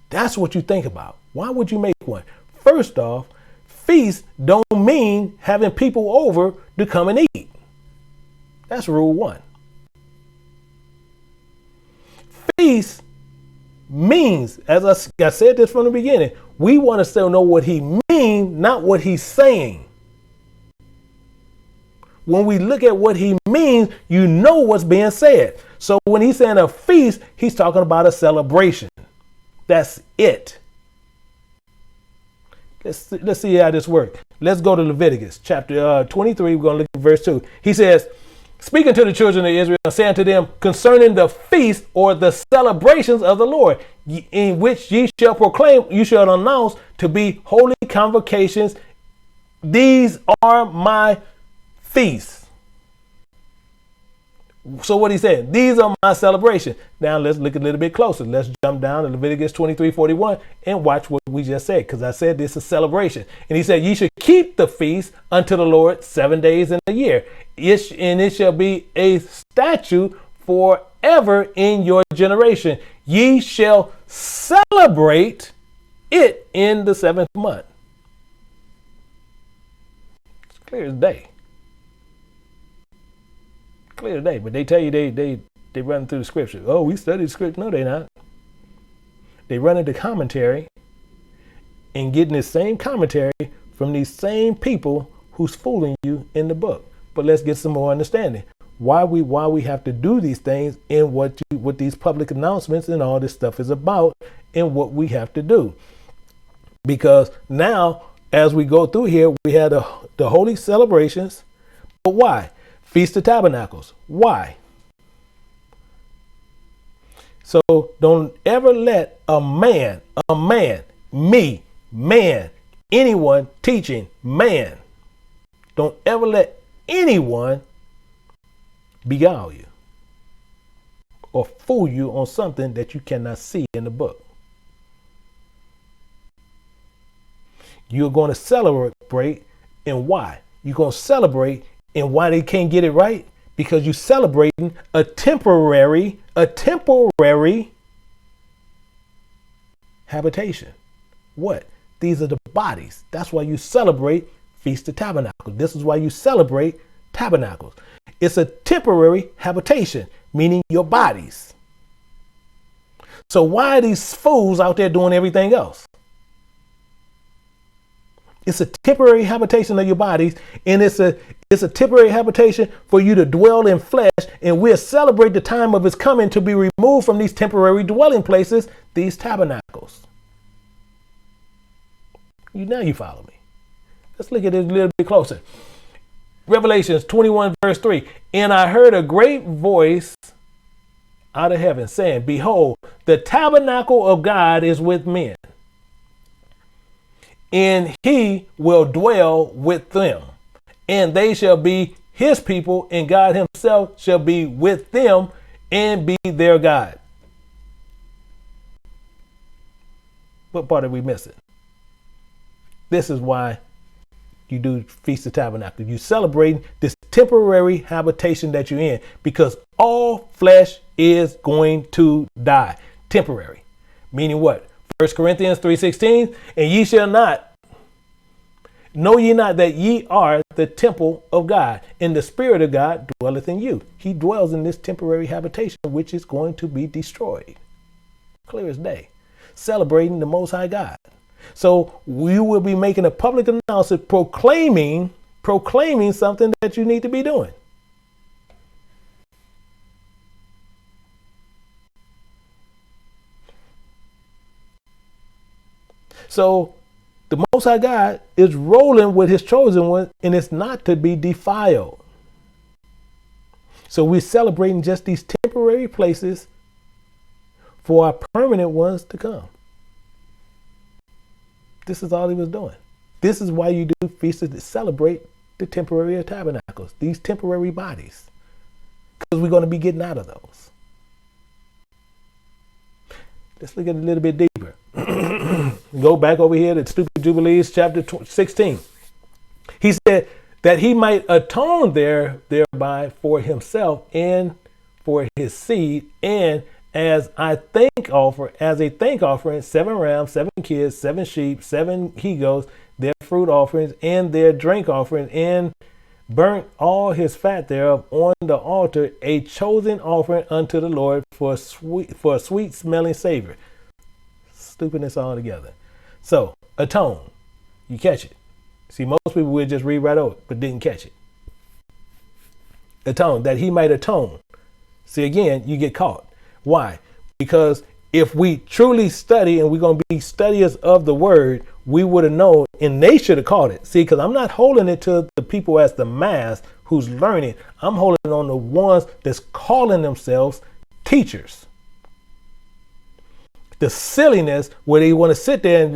That's what you think about. Why would you make one? First off, feast don't mean having people over to come and eat. That's rule 1. Feast means, as I said this from the beginning, we want to still know what he means, not what he's saying. When we look at what he means, you know what's being said. So when he's saying a feast, he's talking about a celebration. That's it. Let's see how this works. Let's go to Leviticus chapter 23. We're going to look at verse 2. He says, speaking to the children of Israel, saying to them concerning the feast or the celebrations of the Lord, in which ye shall proclaim, you shall announce to be holy convocations. These are my feasts. So what he said, these are my celebrations. Now let's look a little bit closer. Let's jump down to Leviticus 23:41 and watch what we just said, because I said this is celebration. And he said, ye should keep the feast unto the Lord 7 days in a year. And it shall be a statute forever in your generation. Ye shall celebrate it in the 7th month. It's clear as day. Clear as day. But they tell you they run through the scripture. Oh, we studied the scripture. No, they not. They run into commentary and getting the same commentary from these same people who's fooling you in the book. But let's get some more understanding. Why we have to do these things and what these public announcements and all this stuff is about and what we have to do. Because now as we go through here, we had the holy celebrations. But why? Feast of Tabernacles. Why? So don't ever let a man, me, man, anyone teaching, man, don't ever let anyone beguile you or fool you on something that you cannot see in the book. You're going to celebrate, and why? You're going to celebrate, and why they can't get it right? Because you're celebrating a temporary habitation. What? These are the bodies. That's why you celebrate Feast of Tabernacles. This is why you celebrate tabernacles. It's a temporary habitation, meaning your bodies. So why are these fools out there doing everything else? It's a temporary habitation of your bodies, and it's a temporary habitation for you to dwell in flesh, and we'll celebrate the time of his coming to be removed from these temporary dwelling places, these tabernacles. Now you follow me. Let's look at this a little bit closer. Revelations 21 verse 3. And I heard a great voice out of heaven saying, behold, the tabernacle of God is with men, and he will dwell with them, and they shall be his people, and God himself shall be with them and be their God. What part are we missing? This is why you do Feast of Tabernacles. You celebrate this temporary habitation that you're in, because all flesh is going to die. Temporary. Meaning what? 1 Corinthians 3:16, and ye shall not, know ye not that ye are the temple of God, and the Spirit of God dwelleth in you. He dwells in this temporary habitation, which is going to be destroyed. Clear as day. Celebrating the Most High God. So we will be making a public announcement proclaiming something that you need to be doing. So the Most High God is rolling with his chosen one, and it's not to be defiled. So we're celebrating just these temporary places for our permanent ones to come. This is all he was doing. This is why you do feasts, to celebrate the temporary tabernacles, these temporary bodies, because we're going to be getting out of those. Let's look at it a little bit deeper. Go back over here to stupid Jubilees chapter 16. He said that he might atone thereby for himself and for his seed, and as a thank offering, 7 rams, 7 kids, 7 sheep, 7 he-goats, their fruit offerings and their drink offerings, and burnt all his fat thereof on the altar, a chosen offering unto the Lord for a sweet smelling savor. Stupidness altogether. So, atone. You catch it. See, most people would just read right over it, but didn't catch it. Atone, that he might atone. See, again, you get caught. Why? Because if we truly study, and we're going to be studiers of the word, we would have known, and they should have caught it. See, because I'm not holding it to the people as the mass who's learning. I'm holding it on the ones that's calling themselves teachers. The silliness where they want to sit there,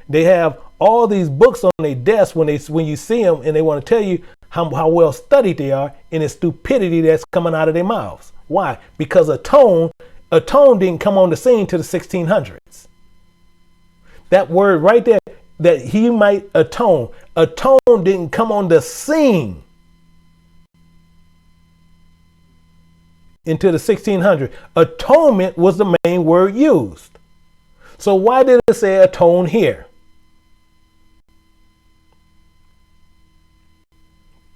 they have all these books on their desk when you see them, and they want to tell you how well studied they are, and it's stupidity that's coming out of their mouths. Why? Because atone didn't come on the scene to the 1600s. That word right there, that he might atone didn't come on the scene into the 1600s. Atonement was the main word used. So why did it say atone here?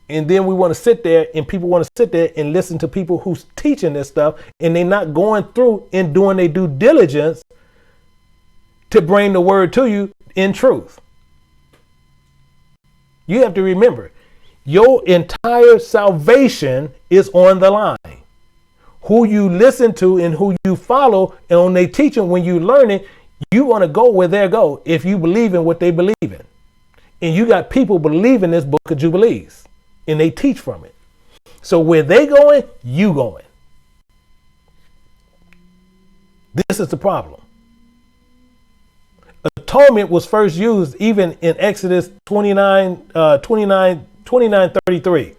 And then we want to sit there, and people want to sit there and listen to people who's teaching this stuff, and they're not going through and doing their due diligence to bring the word to you in truth. You have to remember, your entire salvation is on the line. Who you listen to and who you follow, and when they teach them, when you learn it, you want to go where they go if you believe in what they believe in. And you got people believing this book of Jubilees, and they teach from it. So where they going, you going. This is the problem. Atonement was first used even in Exodus 29:33.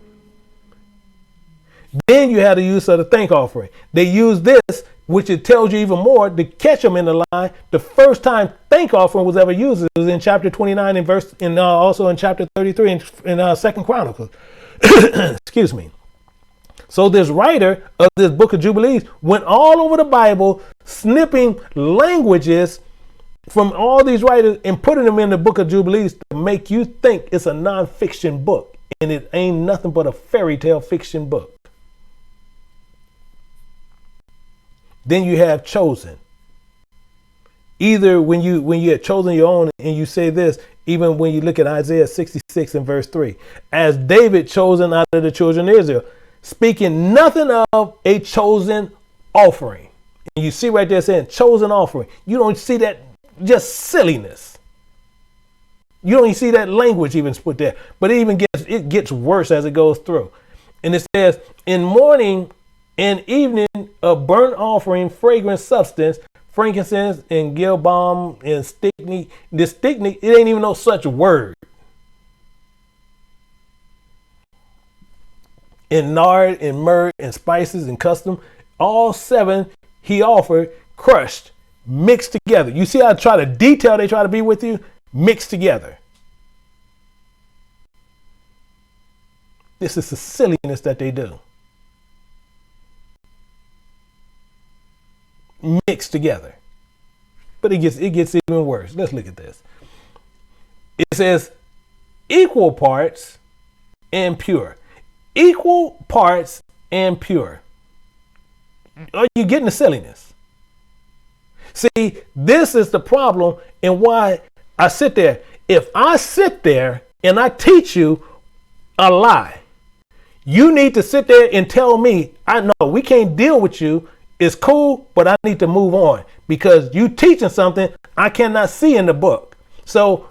Then you had the use of the thank offering. They used this, which it tells you even more to catch them in the lie. The first time thank offering was ever used it was in chapter 29 and also in chapter 33 in Second Chronicles. Excuse me. So this writer of this book of Jubilees went all over the Bible, snipping languages from all these writers and putting them in the book of Jubilees to make you think it's a non-fiction book, and it ain't nothing but a fairy tale fiction book. Then you have chosen. Either when you had chosen your own, and you say this, even when you look at Isaiah 66 and verse 3, as David chosen out of the children of Israel, speaking nothing of a chosen offering. And you see right there saying chosen offering. You don't see that, just silliness. You don't even see that language even put there. But it gets worse as it goes through. And it says, in morning and evening, a burnt offering, fragrant substance, frankincense and gil balm and stickney. This stickney, it ain't even no such word. And nard and myrrh and spices and custom, all 7 he offered, crushed, mixed together. You see how they try to be with you? Mixed together. This is the silliness that they do. Mixed together. But it gets even worse. Let's look at this. It says equal parts and pure. Equal parts and pure. Are you getting the silliness? See, this is the problem and why I sit there. If I sit there and I teach you a lie, you need to sit there and tell me, I know we can't deal with you. It's cool, but I need to move on because you teaching something I cannot see in the book. So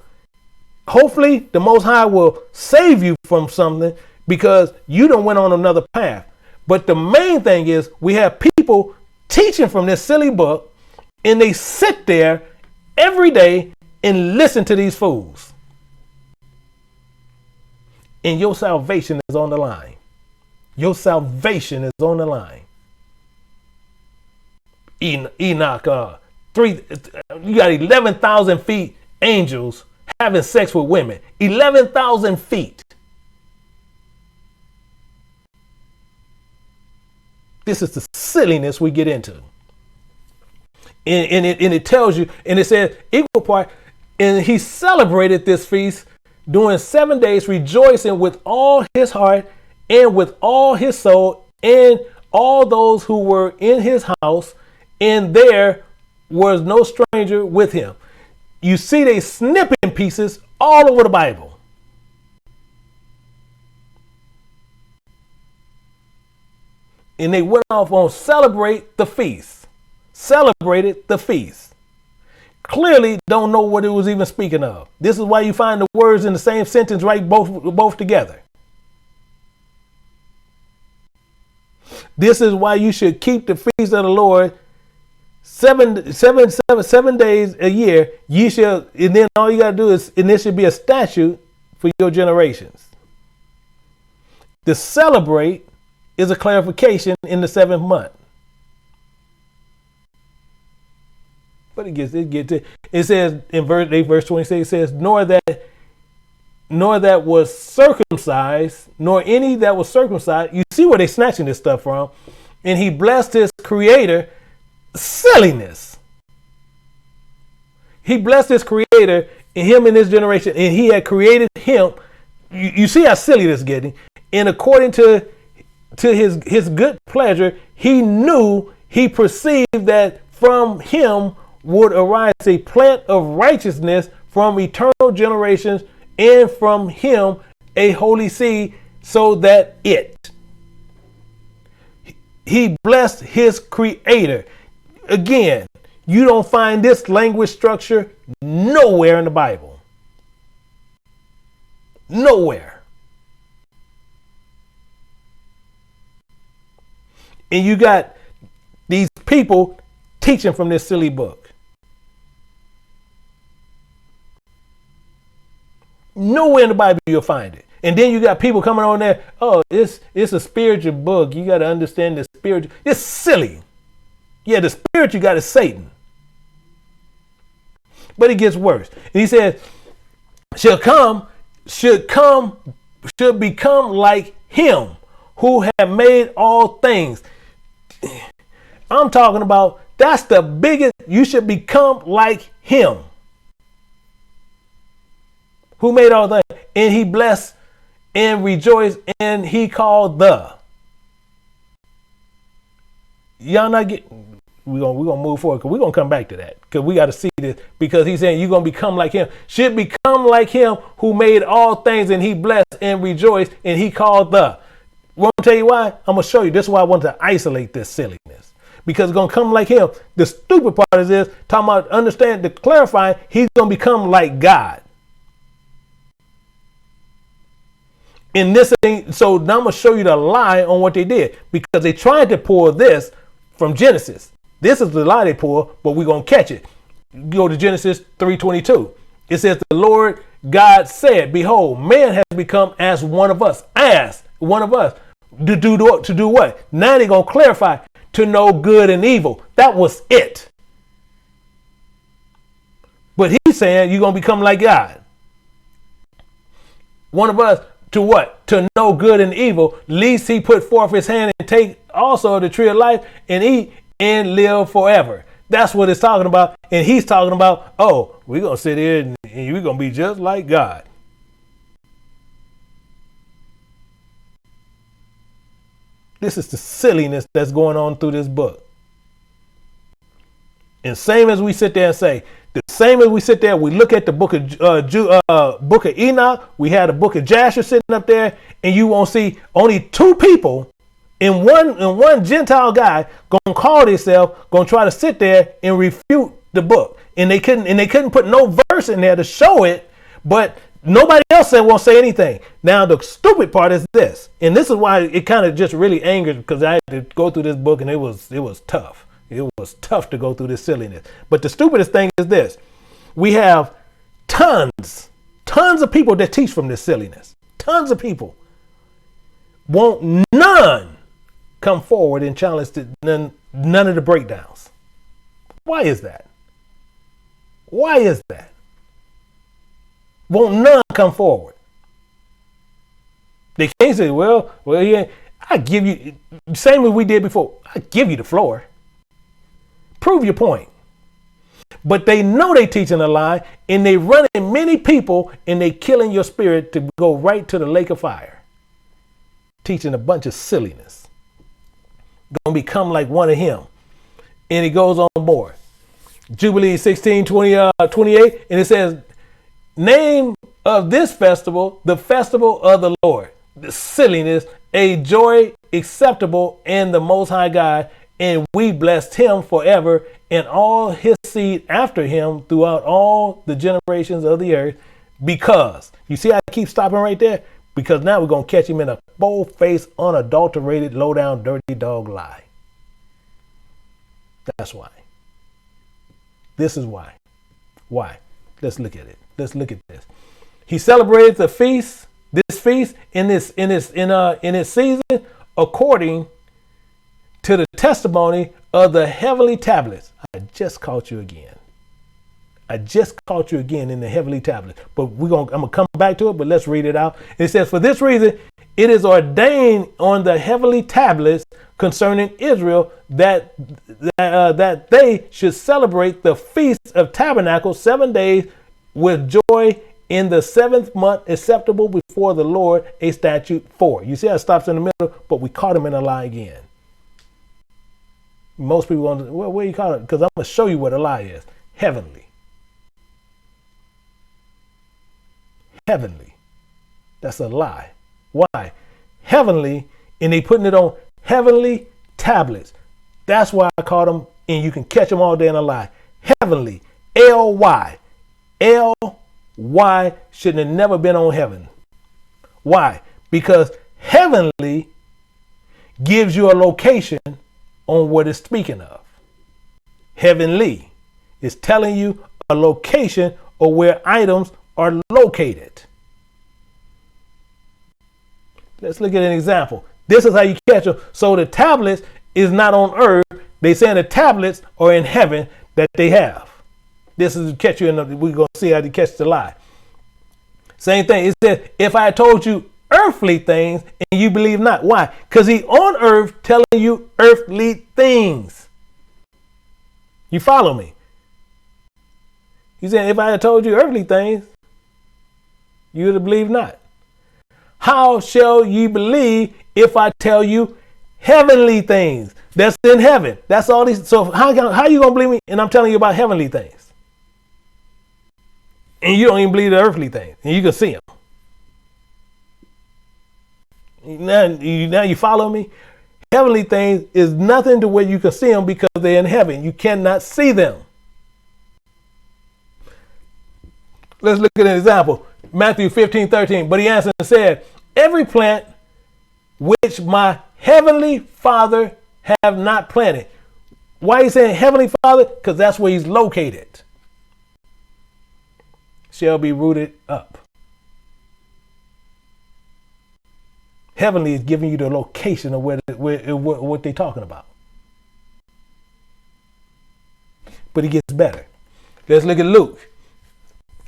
hopefully the Most High will save you from something because you done went on another path. But the main thing is we have people teaching from this silly book and they sit there every day and listen to these fools. And your salvation is on the line. Your salvation is on the line. Enoch, you got 11,000 feet angels having sex with women. 11,000 feet. This is the silliness we get into. And it tells you, and it says equal part, and he celebrated this feast during 7 days, rejoicing with all his heart and with all his soul and all those who were in his house, and there was no stranger with him. You see they snipping pieces all over the Bible. And they went off on celebrate the feast. Celebrated the feast. Clearly don't know what it was even speaking of. This is why you find the words in the same sentence right both together. This is why you should keep the feast of the Lord 7 days a year. You shall, and then all you got to do is, and this should be a statute for your generations. To celebrate is a clarification in the 7th month. But it says in verse 26, it says, nor that was circumcised, nor any that was circumcised. You see where they snatching this stuff from. And he blessed his creator. Silliness. He blessed his creator and him in his generation, and he had created him. You see how silly this is getting. And according to his good pleasure, he perceived that from him would arise a plant of righteousness from eternal generations, and from him a holy seed, so that he blessed his creator. Again, you don't find this language structure nowhere in the Bible. Nowhere. And you got these people teaching from this silly book. Nowhere in the Bible you'll find it. And then you got people coming on there, oh, it's a spiritual book. You got to understand the spiritual. It's silly. Yeah, the spirit you got is Satan. But it gets worse. And he says, should become like him who have made all things. I'm talking about, that's the biggest. You should become like him who made all things, and he blessed and rejoiced, and he called the. Y'all not get. We're gonna move forward because we're gonna come back to that because we got to see this, because he's saying you're gonna become like him. Should become like him who made all things, and he blessed and rejoiced, and he called the. Want to tell you why? I'm gonna show you. This is why I want to isolate this silliness, because it's gonna come like him. The stupid part is this, talking about understand to clarify. He's gonna become like God. In this thing, so now I'm gonna show you the lie on what they did, because they tried to pull this from Genesis. This is the lie they pull, but we're gonna catch it. Go to Genesis 3:22. It says, the Lord God said, behold, man has become as one of us. To do what? Now they're gonna clarify, to know good and evil. That was it. But he's saying you're gonna become like God. One of us. To what? To know good and evil, lest he put forth his hand and take also the tree of life and eat and live forever. That's what it's talking about. And he's talking about, oh, we're going to sit here and we're going to be just like God. This is the silliness that's going on through this book. And same as we sit there and say, the same as we sit there, we look at the book of Enoch. We had a book of Jasher sitting up there, and you won't see only two people and one Gentile guy gonna call themselves, gonna try to sit there and refute the book. And they couldn't put no verse in there to show it, but nobody else won't say anything. Now the stupid part is this, and this is why it kind of just really angers, because I had to go through this book and it was tough. It was tough to go through this silliness. But the stupidest thing is this. We have tons of people that teach from this silliness. Tons of people. Won't none come forward and challenge none of the breakdowns. Why is that? Why is that? Won't none come forward? They can't say, well, yeah, I give you, same as we did before, I give you the floor. Prove your point. But they know they teaching a lie, and they running many people, and they killing your spirit to go right to the lake of fire. Teaching a bunch of silliness. Gonna become like one of him. And he goes on board. Jubilees 16:28, and it says, name of this festival, the festival of the Lord. The silliness, a joy acceptable in the Most High God, and we blessed him forever and all his seed after him throughout all the generations of the earth. Because, you see, I keep stopping right there, because now we're going to catch him in a bold-faced, unadulterated, low-down, dirty dog lie. That's why. This is why. Why? Let's look at it. Let's look at this. He celebrated the feast, this feast in its season, according to the testimony of the heavenly tablets. I just caught you again. I just caught you again in the heavenly tablets. But I'm gonna come back to it, but let's read it out. It says, for this reason, it is ordained on the heavenly tablets concerning Israel that they should celebrate the feast of tabernacles 7 days with joy in the 7th month, acceptable before the Lord, a statute 4. You see how it stops in the middle, but we caught him in a lie again. Most people want to, well, what do you call it? Because I'm going to show you what a lie is. Heavenly. Heavenly. That's a lie. Why? Heavenly, and they putting it on heavenly tablets. That's why I call them, and you can catch them all day in a lie. Heavenly. L-Y. L-Y shouldn't have never been on heaven. Why? Because heavenly gives you a location on what it's speaking of. Heavenly is telling you a location of where items are located. Let's look at an example. This is how you catch them. So the tablets is not on earth. They saying the tablets are in heaven that they have. This is to catch you we're going to see how to catch the lie. Same thing. It says, if I told you earthly things and you believe not. Why? Because he on earth telling you earthly things. You follow me? He said, if I had told you earthly things, you would have believed not. How shall you believe if I tell you heavenly things that's in heaven? That's all these. So how are you going to believe me? And I'm telling you about heavenly things. And you don't even believe the earthly things. And you can see them. Now you follow me? Heavenly things is nothing to where you can see them because they're in heaven. You cannot see them. Let's look at an example. Matthew 15:13. But he answered and said, every plant which my heavenly Father have not planted. Why he saying heavenly Father? Because that's where he's located. Shall be rooted up. Heavenly is giving you the location of what they're talking about. But it gets better. Let's look at Luke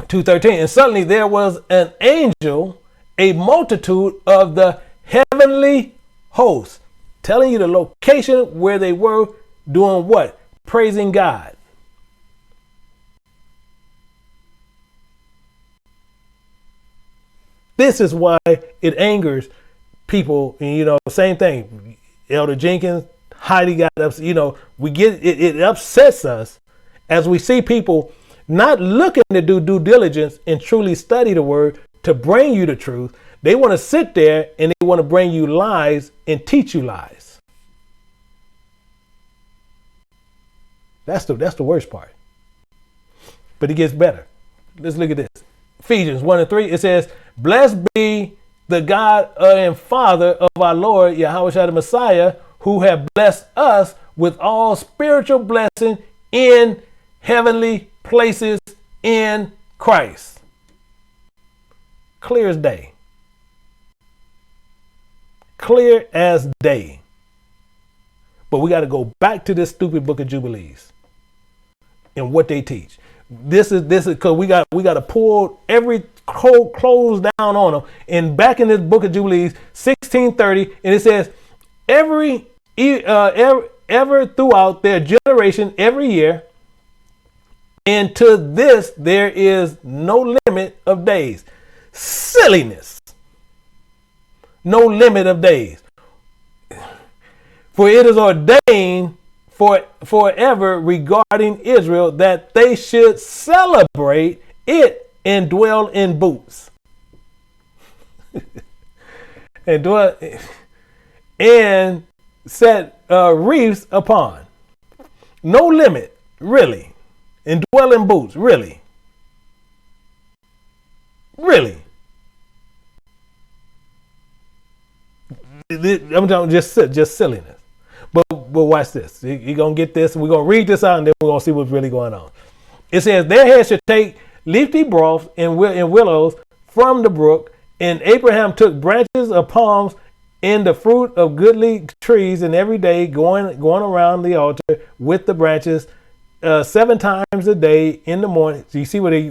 2:13. And suddenly there was an angel, a multitude of the heavenly hosts, telling you the location where they were doing what? Praising God. This is why it angers people. And, same thing. Elder Jenkins, Heidi got upset. We get it upsets us as we see people not looking to do due diligence and truly study the word to bring you the truth. They want to sit there and they want to bring you lies and teach you lies. That's the worst part. But it gets better. Let's look at this. Ephesians 1:3. It says, blessed be the God and Father of our Lord Yahushua the Messiah, who have blessed us with all spiritual blessing in heavenly places in Christ. Clear as day. Clear as day. But we got to go back to this stupid book of Jubilees and what they teach. This is because we got to pull every close down on them. And back in this book of Jubilees, 1630, and it says ever throughout their generation, every year, and to this there is no limit of days. Silliness. No limit of days. For it is ordained forever regarding Israel that they should celebrate it and dwell in booths. and set wreaths upon. No limit, really. And dwell in booths, really. Really. I'm talking just silliness. But watch this. You're going to get this. We're going to read this out and then we're going to see what's really going on. It says, their heads should take leafy broths and willows from the brook. And Abraham took branches of palms and the fruit of goodly trees, and every day going around the altar with the branches 7 times a day in the morning. So you see what he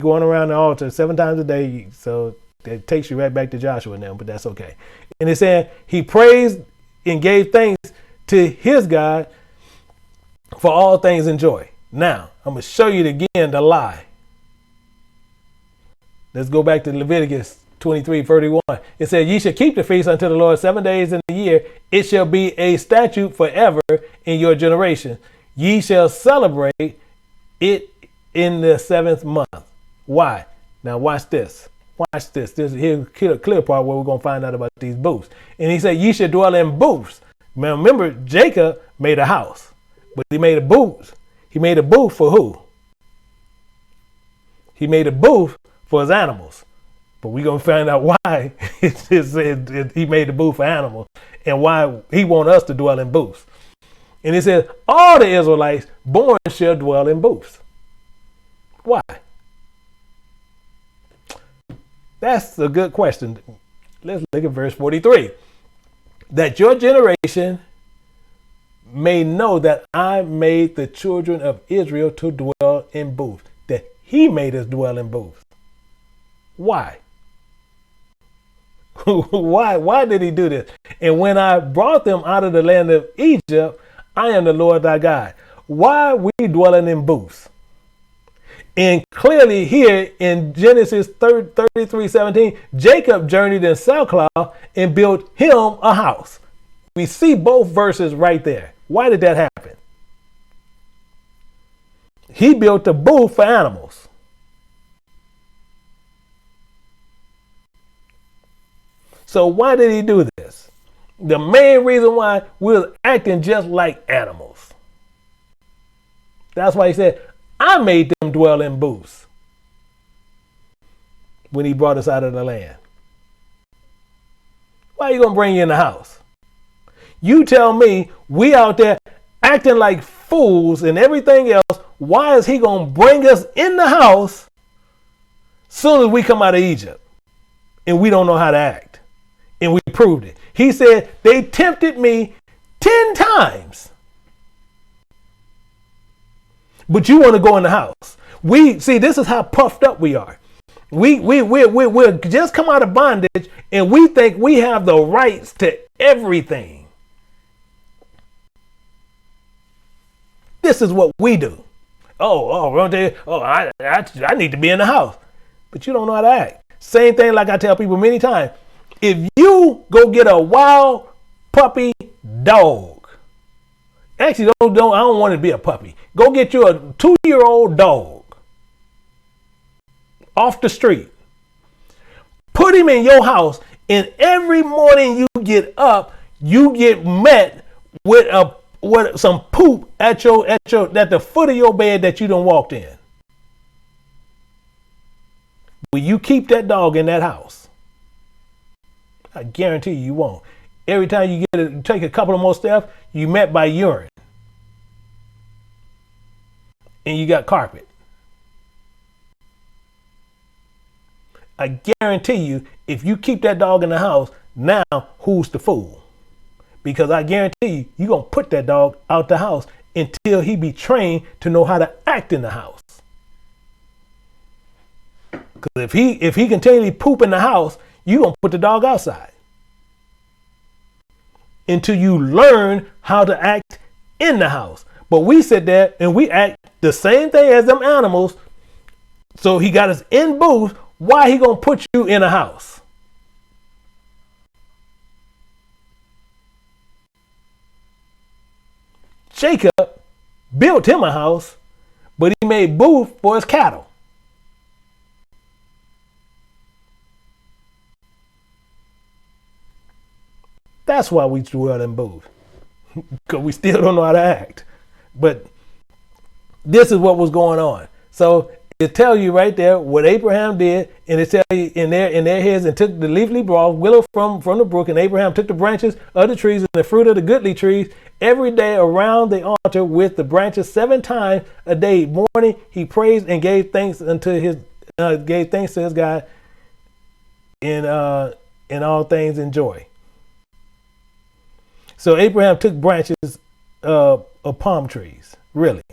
going around the altar 7 times a day. So it takes you right back to Joshua now, but that's okay. And it's saying he praised and gave thanks to his God for all things in joy. Now, I'm going to show you again the lie. Let's go back to Leviticus 23:31. It says, ye shall keep the feast unto the Lord 7 days in the year. It shall be a statute forever in your generation. Ye shall celebrate it in the 7th month. Why? Now watch this. Watch this. Here's a clear part where we're going to find out about these booths. And he said, ye should dwell in booths. Now remember, Jacob made a house, but he made a booth. He made a booth for who? He made a booth for his animals. But we're going to find out why he made the booth for animals and why he wants us to dwell in booths. And it says, all the Israelites born shall dwell in booths. Why? That's a good question. Let's look at verse 43. That your generation may know that I made the children of Israel to dwell in booths. That he made us dwell in booths. Why? Why did he do this? And when I brought them out of the land of Egypt, I am the Lord thy God. Why are we dwelling in booths? And clearly here in Genesis 33:17, Jacob journeyed in sackcloth and built him a house. We see both verses right there. Why did that happen? He built a booth for animals. So why did he do this? The main reason why we're acting just like animals. That's why he said, I made them dwell in booths when he brought us out of the land. Why are you going to bring you in the house? You tell me we out there acting like fools and everything else. Why is he going to bring us in the house soon as we come out of Egypt and we don't know how to act? And we proved it. He said they tempted me 10 times. But you want to go in the house. We see, this is how puffed up we are. We're just come out of bondage and we think we have the rights to everything. This is what we do. I need to be in the house. But you don't know how to act. Same thing like I tell people many times. If you go get a wild puppy dog, actually, I don't want it to be a puppy. Go get you a 2-year-old dog off the street. Put him in your house, and every morning you get up, you get met with some poop at the foot of your bed that you done walked in. Will you keep that dog in that house? I guarantee you won't. Every time you take a couple of more steps, you met by urine. And you got carpet. I guarantee you, if you keep that dog in the house, now who's the fool? Because I guarantee you, you're going to put that dog out the house until he be trained to know how to act in the house. Because if he continually poop in the house, you're going to put the dog outside until you learn how to act in the house. But we sit there and we act the same thing as them animals. So he got us in booths. Why he going to put you in a house? Jacob built him a house, but he made booth for his cattle. That's why we dwell in booths, because we still don't know how to act. But this is what was going on. So it tells you right there what Abraham did, and it tells you in their heads, and took the leafly broth, willow from the brook, and Abraham took the branches of the trees and the fruit of the goodly trees every day around the altar with the branches 7 times a day. Morning he praised and gave thanks to his God in all things in joy. So Abraham took branches of palm trees. Really.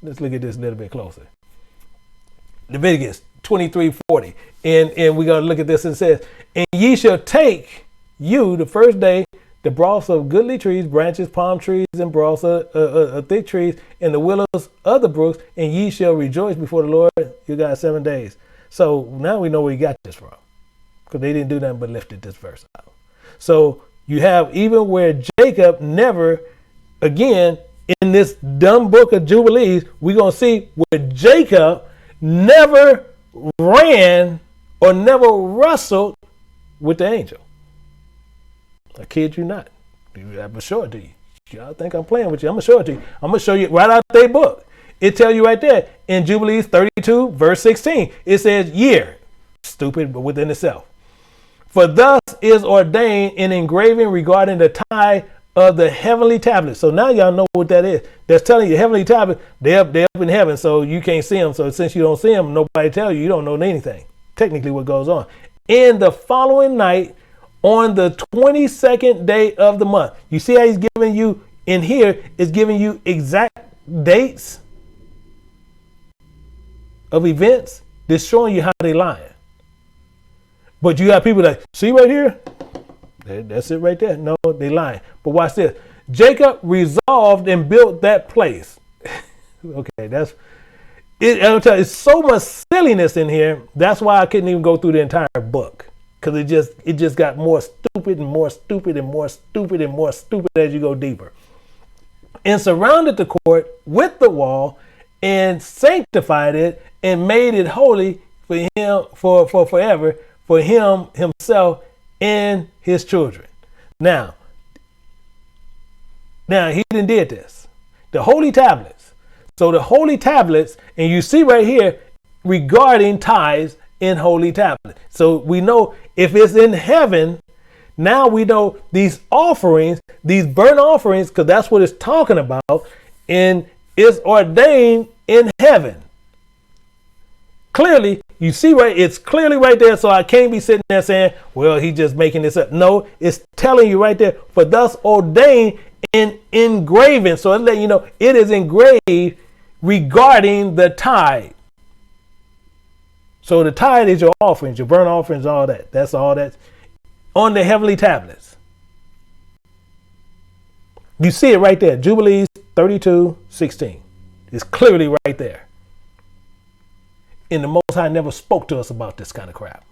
Let's look at this a little bit closer. Leviticus 23:40. And we're going to look at this and it says, and ye shall take you the first day the broths of goodly trees, branches, palm trees, and broths of thick trees, and the willows of the brooks, and ye shall rejoice before the Lord your God 7 days. So now we know where he got this from, because they didn't do nothing but lifted this verse out. So you have even where Jacob never, again, in this dumb book of Jubilees, we're going to see where Jacob never ran or never wrestled with the angel. I kid you not. I'm going to show it to you. Y'all think I'm playing with you. I'm going to show it to you. I'm going to show you right out their book. It tells you right there in Jubilees 32, verse 16. It says year. Stupid, but within itself. For thus is ordained an engraving regarding the tithe of the heavenly tablet. So now y'all know what that is. That's telling you heavenly tablet, they're up in heaven, so you can't see them. So since you don't see them, nobody tell you, you don't know anything. Technically what goes on. In the following night, on the 22nd day of the month. You see how he's giving you, in here, is giving you exact dates of events. That's showing you how they lying. But you got people that, see right here? That's it right there. No, they lying. But watch this. Jacob resolved and built that place. Okay, that's it. I'll tell you, it's so much silliness in here. That's why I couldn't even go through the entire book. Because it just got more stupid and more stupid and more stupid and more stupid as you go deeper. And surrounded the court with the wall and sanctified it and made it holy for him for forever, for him himself and his children. Now he done did this. The holy tablets. So the holy tablets, and you see right here regarding tithes in holy tablets. So we know if it's in heaven, now we know these offerings, these burnt offerings, because that's what it's talking about, and it's ordained in heaven. Clearly, you see right, it's clearly right there, so I can't be sitting there saying, well, he's just making this up. No, it's telling you right there, for thus ordained and engraving. So it's letting you know it is engraved regarding the tithe. So the tithe is your offerings, your burnt offerings, all that. That's all that's on the heavenly tablets. You see it right there. Jubilees 32:16. It's clearly right there. And the Most High never spoke to us about this kind of crap.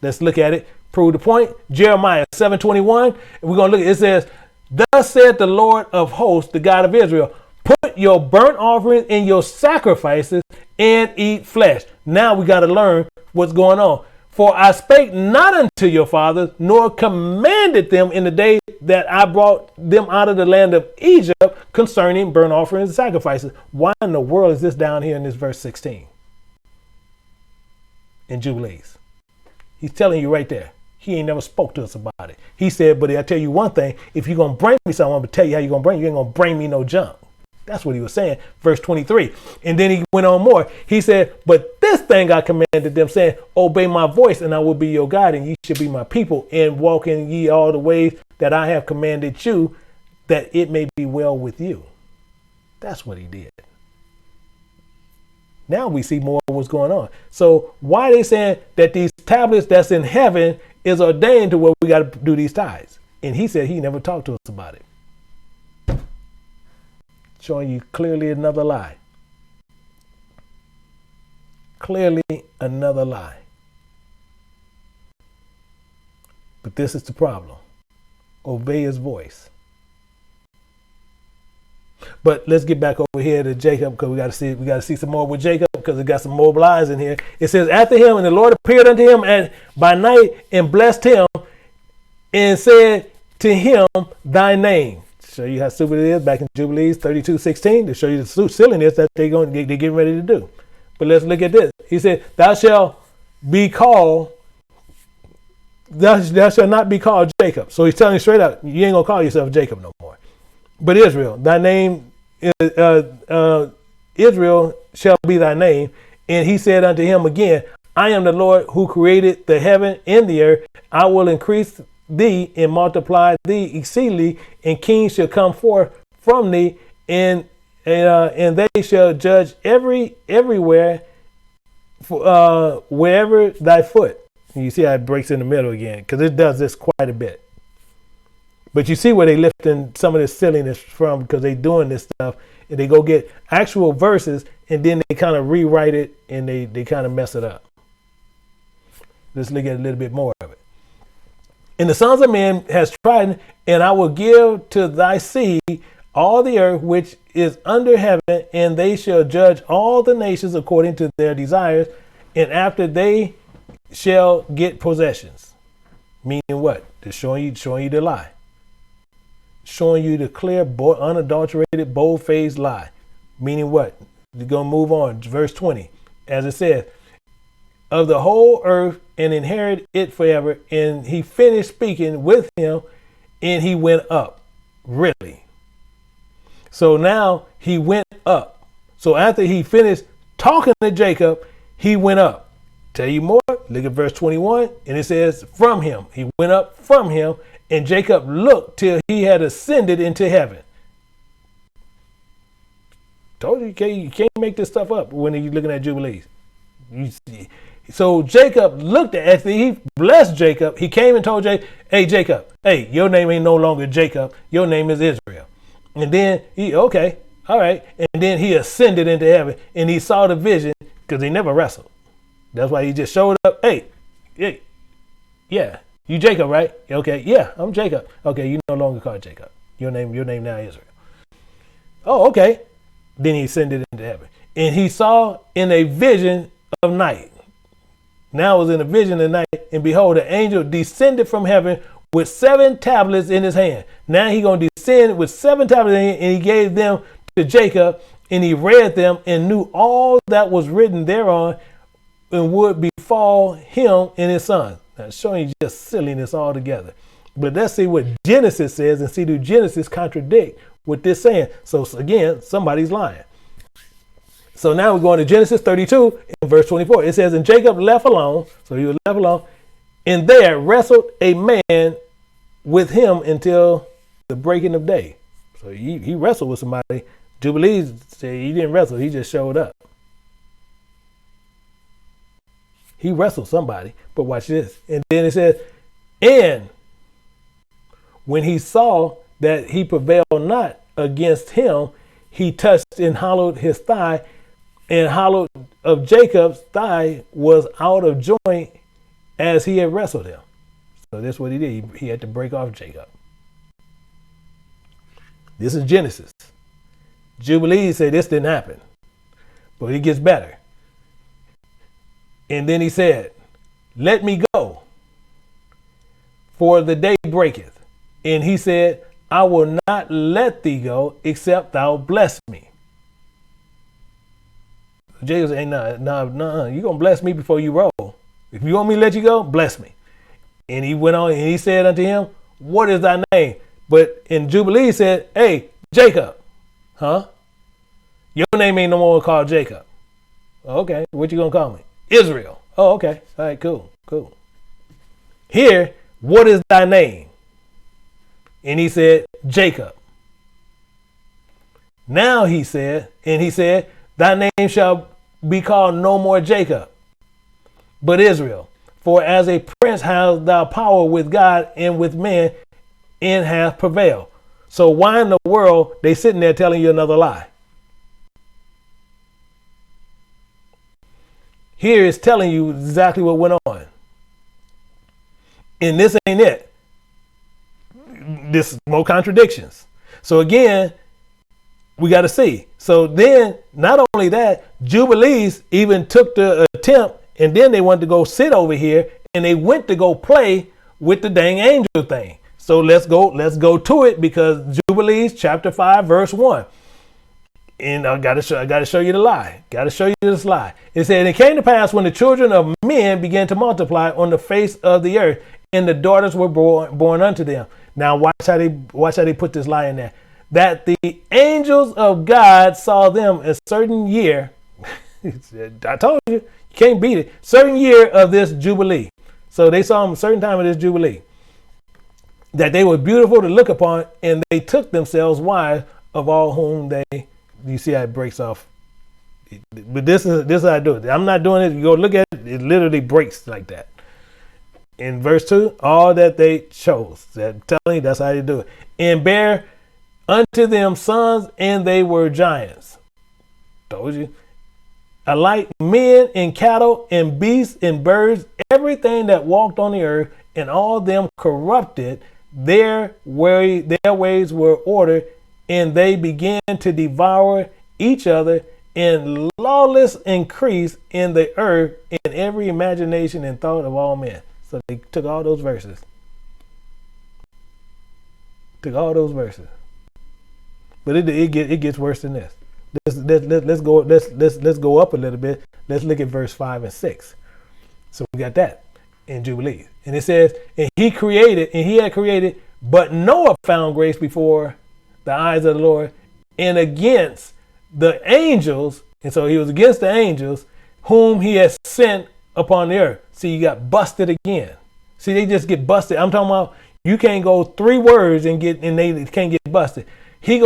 Let's look at it. Prove the point. Jeremiah 7:21. And we're going to look at it. It says, thus said the Lord of hosts, the God of Israel, put your burnt offerings in your sacrifices and eat flesh. Now we got to learn what's going on. For I spake not unto your fathers, nor commanded them in the day that I brought them out of the land of Egypt concerning burnt offerings and sacrifices. Why in the world is this down here in this verse 16? In Jubilees. He's telling you right there. He ain't never spoke to us about it. He said, but I tell you one thing, if you're going to bring me something, I'm going to tell you how you're going to bring. You ain't going to bring me no junk. That's what he was saying. Verse 23. And then he went on more. He said, but this thing I commanded them, saying, obey my voice, and I will be your God, and ye shall be my people, and walk in ye all the ways that I have commanded you, that it may be well with you. That's what he did. Now we see more of what's going on. So why are they saying that these tablets that's in heaven is ordained to where we got to do these tithes? And he said he never talked to us about it. Showing you clearly another lie. Clearly another lie. But this is the problem. Obey his voice. But let's get back over here to Jacob, because we got to see some more with Jacob, because it got some more lies in here. It says, after him, and the Lord appeared unto him by night and blessed him and said to him, thy name. Show you how stupid it is back in Jubilees 32:16 to show you the silliness that they're getting ready to do. But let's look at this. He said, thou shalt not be called Jacob. So he's telling you straight up, you ain't gonna call yourself Jacob no more. But Israel, thy name Israel shall be thy name. And he said unto him again, I am the Lord who created the heaven and the earth. I will increase thee and multiply thee exceedingly, and kings shall come forth from thee, and they shall judge everywhere wherever thy foot. And you see how it breaks in the middle again, because it does this quite a bit. But you see where they lifting some of this silliness from, because they doing this stuff and they go get actual verses and then they kind of rewrite it and they kind of mess it up. Let's look at a little bit more of it. And the sons of men has trodden, and I will give to thy seed all the earth which is under heaven, and they shall judge all the nations according to their desires, and after they shall get possessions. Meaning what? They're showing you the lie. Showing you the clear, unadulterated, bold-faced lie. Meaning what? We're going to move on. Verse 20. As it says, of the whole earth and inherit it forever. And he finished speaking with him and he went up. Really. So now he went up. So after he finished talking to Jacob, he went up. Tell you more, look at verse 21, and it says, from him. He went up from him, and Jacob looked till he had ascended into heaven. Told you, you can't make this stuff up when you're looking at Jubilees. So Jacob looked at, after he blessed Jacob, he came and told Jacob, hey, Jacob, hey, your name ain't no longer Jacob. Your name is Israel. And then okay, all right. And then he ascended into heaven, and he saw the vision because he never wrestled. That's why he just showed up. Hey, yeah, you Jacob, right? Okay, yeah, I'm Jacob. Okay, you no longer called Jacob. Your name now Israel. Oh, okay. Then he ascended into heaven. And he saw in a vision of night. Now it was in a vision of night, and behold, an angel descended from heaven with 7 tablets in his hand. Now he going to descend with 7 tablets in his hand, and he gave them to Jacob, and he read them and knew all that was written thereon, and would befall him and his son. Now, showing you just silliness altogether. But let's see what Genesis says and see do Genesis contradict what this saying. So again, somebody's lying. So now we're going to Genesis 32 in verse 24. It says, and Jacob left alone. So he was left alone. And there wrestled a man with him until the breaking of day. So he wrestled with somebody. Jubilees say he didn't wrestle. He just showed up. He wrestled somebody, but watch this. And then it says, and when he saw that he prevailed not against him, he touched and hollowed his thigh, and hollow of Jacob's thigh was out of joint as he had wrestled him. So that's what he did. He had to break off Jacob. This is Genesis. Jubilees say this didn't happen, but it gets better. And then he said, let me go, for the day breaketh. And he said, I will not let thee go, except thou bless me. Jacob said, no, you're going to bless me before you roll. If you want me to let you go, bless me. And he went on and he said unto him, what is thy name? But in Jubilee he said, hey, Jacob. Huh? Your name ain't no more called Jacob. Okay, what you going to call me? Israel. Oh, okay. All right, cool. Here, what is thy name? And he said, Jacob. Now he said, thy name shall be called no more Jacob, but Israel. For as a prince hast thou power with God and with men, and hath prevailed. So why in the world they sitting there telling you another lie? Here is telling you exactly what went on. And this ain't it. This is more contradictions. So again, we got to see. So then, not only that, Jubilees even took the attempt, and then they wanted to go sit over here, and they went to go play with the dang angel thing. So let's go to it, because Jubilees chapter 5 verse 1. And I gotta show you the lie. Gotta show you this lie. It said, it came to pass when the children of men began to multiply on the face of the earth, and the daughters were born unto them. Now watch how they put this lie in there. That the angels of God saw them a certain year. I told you, you can't beat it. Certain year of this Jubilee. So they saw them a certain time of this Jubilee. That they were beautiful to look upon, and they took themselves wives of all whom they. You see how it breaks off. But this is how I do it. I'm not doing it. You go look at it. It literally breaks like that. In verse 2, all that they chose. I'm telling you, that's how they do it. And bear unto them sons, and they were giants. Told you. Alike men and cattle and beasts and birds, everything that walked on the earth, and all them corrupted, their ways were ordered, and they began to devour each other, and lawless increase in the earth, in every imagination and thought of all men. So they took all those verses. But it gets worse than this. Let's go up a little bit. Let's look at verse 5 and 6. So we got that in Jubilees. And it says, and he had created, but Noah found grace before the eyes of the Lord and against the angels. And so he was against the angels whom he has sent upon the earth. See, you got busted again. See, they just get busted. I'm talking about you can't go 3 words and they can't get busted. He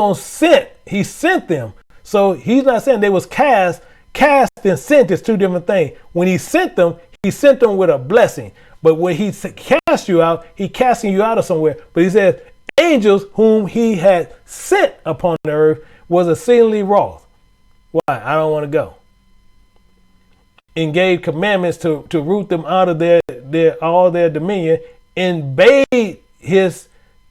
sent them. So he's not saying they was cast and sent is 2 different things. When he sent them with a blessing. But when he cast you out, he casting you out of somewhere. But he says, angels whom he had sent upon the earth was exceedingly wroth. Why? I don't want to go. And gave commandments to root them out of all their dominion, and bade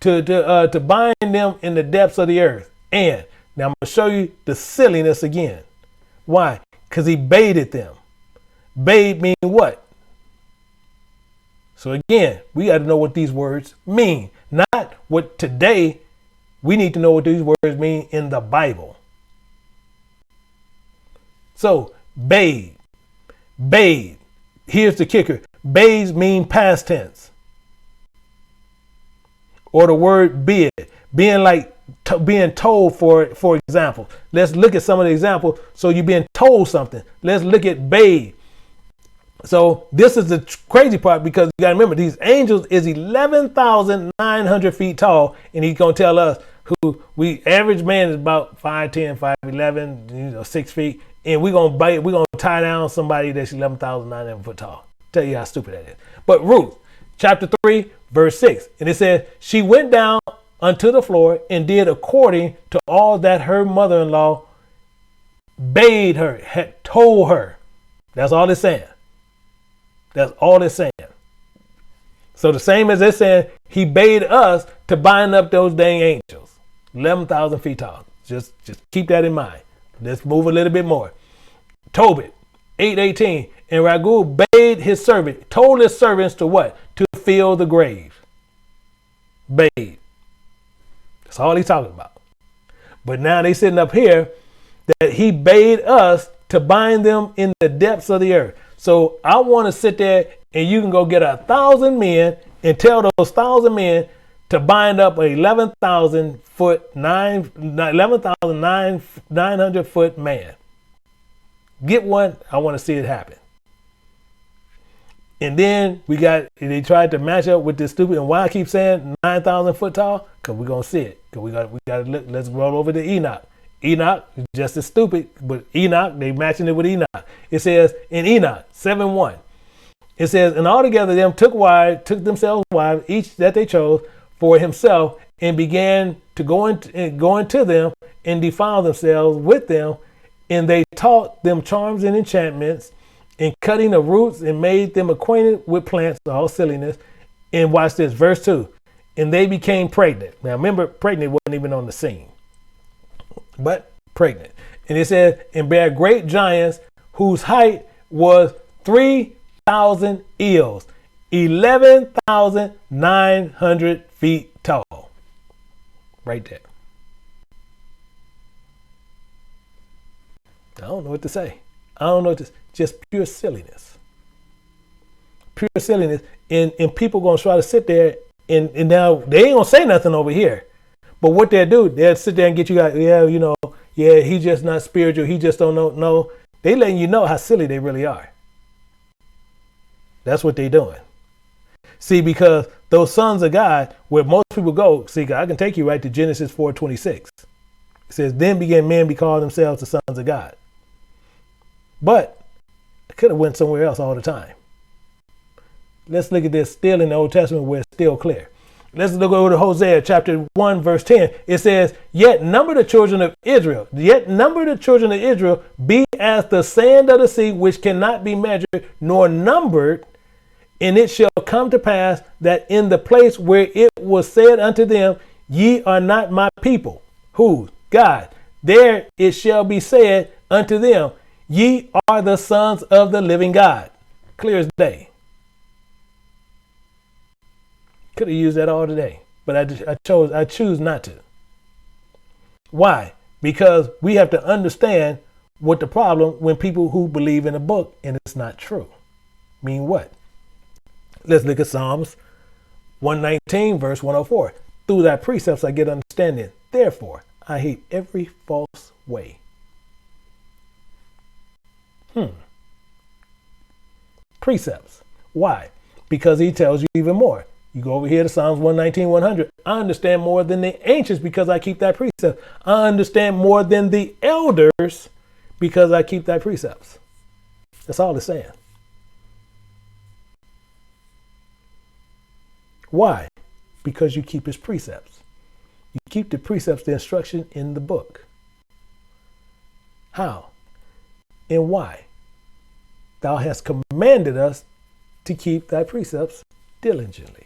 to bind them in the depths of the earth. And now I'm going to show you the silliness again. Why? Because he baited them. Bade mean what? So again, we got to know what these words mean. Not what today, we need to know what these words mean in the Bible. So, bade. Bade. Here's the kicker. Bades mean past tense. Or the word bid. Being like being told, for example. Let's look at some of the examples. So you're being told something. Let's look at bade. So this is the crazy part, because you got to remember, these angels is 11,900 feet tall, and he's going to tell us average man is about 5'10", 5'11", 6 feet, and we're going to tie down somebody that's 11,900 foot tall. Tell you how stupid that is. But Ruth, chapter 3, verse 6, and it says, she went down unto the floor and did according to all that her mother-in-law bade her, had told her. That's all it's saying. That's all it's saying. So the same as it's saying, he bade us to bind up those dang angels. 11,000 feet tall. Just keep that in mind. Let's move a little bit more. Tobit, 8:18. And Ragu bade his servant, told his servants to what? To fill the grave. Bade. That's all he's talking about. But now they sitting up here that he bade us to bind them in the depths of the earth. So I want to sit there and you can go get 1,000 men and tell those 1,000 men to bind up an 11,900 foot man. Get one. I want to see it happen. And then they tried to match up with this stupid, and why I keep saying 9,000 foot tall? Because we're going to see it. Because we got to look. Let's roll over to Enoch. Enoch is just as stupid, but Enoch, they matching it with Enoch. It says in Enoch 7:1, it says, and altogether them took themselves wives, each that they chose for himself, and began to go into them and defile themselves with them, and they taught them charms and enchantments, and cutting of roots, and made them acquainted with plants, all silliness. And watch this, verse 2, and they became pregnant. Now remember, pregnant wasn't even on the scene, but pregnant. And it says, and bare great giants whose height was 3,000 eels, 11,900 feet tall. Right there. I don't know what to say. Just pure silliness. Pure silliness. And people going to try to sit there and now they ain't going to say nothing over here. But what they'll do, they'll sit there and get you out. Yeah, he's just not spiritual. He just don't know. No, they letting you know how silly they really are. That's what they doing. See, because those sons of God, where most people go, see, I can take you right to Genesis 4:26. It says, then began men be called themselves the sons of God. But I could have went somewhere else all the time. Let's look at this still in the Old Testament where it's still clear. Let's look over to Hosea chapter 1, verse 10. It says, yet number the children of Israel be as the sand of the sea, which cannot be measured nor numbered. And it shall come to pass that in the place where it was said unto them, ye are not my people. Who? God. There it shall be said unto them, ye are the sons of the living God. Clear as day. Could have used that all today, but I choose not to. Why? because we have to understand what the problem when people who believe in a book and it's not true. Mean what? Let's look at Psalms 119, verse 104. Through thy precepts I get understanding. Therefore, I hate every false way. Precepts. Why? Because he tells you even more. You go over here to Psalms 119, 100. I understand more than the ancients because I keep thy precepts. I understand more than the elders because I keep thy precepts. That's all it's saying. Why? Because you keep his precepts. You keep the precepts, the instruction in the book. How? And why? Thou hast commanded us to keep thy precepts diligently.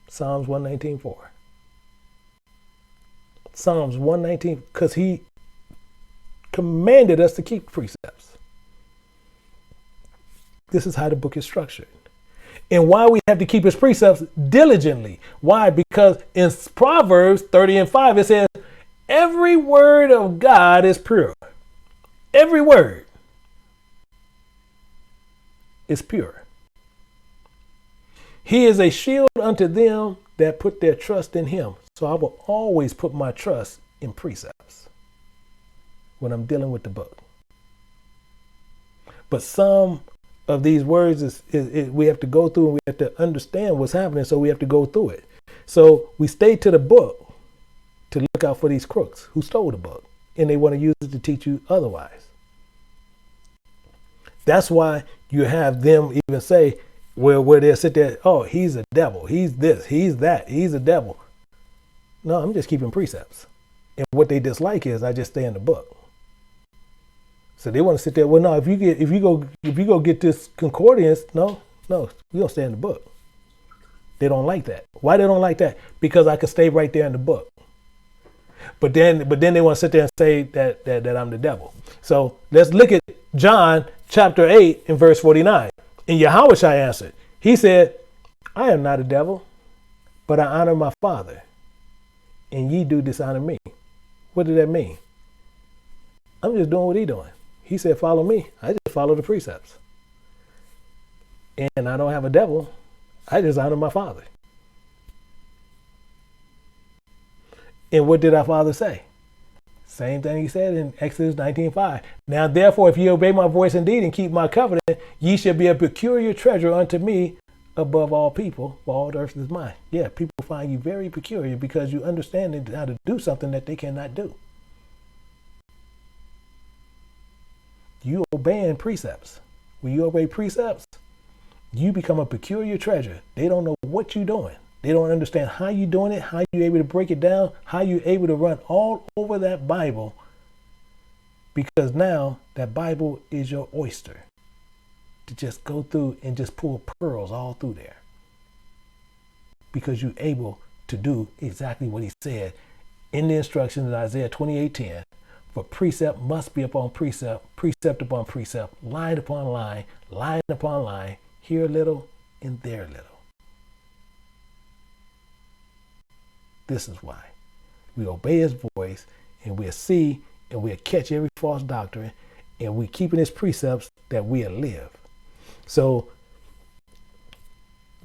Psalms 119:4. Psalms 119, because he commanded us to keep precepts. This is how the book is structured. And why we have to keep his precepts diligently. Why? Because in Proverbs 30:5, it says, every word of God is pure. Every word is pure. He is a shield unto them that put their trust in him. So I will always put my trust in precepts when I'm dealing with the book. But some of these words is we have to go through and we have to understand what's happening, so we have to go through it. So we stay to the book to look out for these crooks who stole the book, and they want to use it to teach you otherwise. That's why you have them even say, where they'll sit there, oh, he's a devil, he's this, he's that, he's a devil. No, I'm just keeping precepts. And what they dislike is I just stay in the book. So they want to sit there, well, no, if you go get this concordance, no, we don't stay in the book. They don't like that. Why they don't like that? Because I could stay right there in the book. But then they want to sit there and say that I'm the devil. So let's look at John chapter 8 and verse 49. And Yahushua answered. He said, I am not a devil, but I honor my Father, and ye do dishonor me. What did that mean? I'm just doing what he doing. He said, follow me. I just follow the precepts. And I don't have a devil. I just honor my Father. And what did our Father say? Same thing he said in Exodus 19:5. Now, therefore, if ye obey my voice indeed and keep my covenant, ye shall be a peculiar treasure unto me above all people, for all the earth is mine. Yeah, people find you very peculiar because you understand how to do something that they cannot do. You obeying precepts. When you obey precepts, you become a peculiar treasure. They don't know what you're doing. They don't understand how you're doing it, how you're able to break it down, how you're able to run all over that Bible, because now that Bible is your oyster to just go through and just pull pearls all through there, because you're able to do exactly what he said in the instructions in Isaiah 28:10. For precept must be upon precept, precept upon precept, line upon line, line upon line, here a little and there a little. This is why we obey his voice, and we'll see and we'll catch every false doctrine, and we keeping his precepts that we'll live. So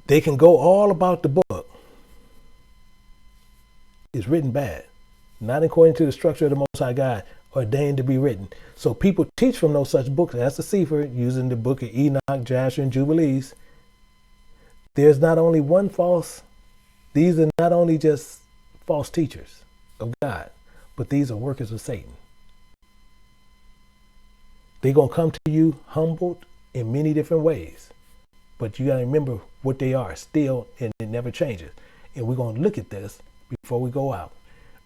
they can go all about the book. It's written bad, not according to the structure of the Most High God ordained to be written. So people teach from no such books as the Sefer, using the book of Enoch, Jasher, and Jubilees. There's not only one false, these are not only just false teachers of God, but these are workers of Satan. They're going to come to you humbled in many different ways, but you got to remember what they are still, and it never changes. And we're going to look at this before we go out.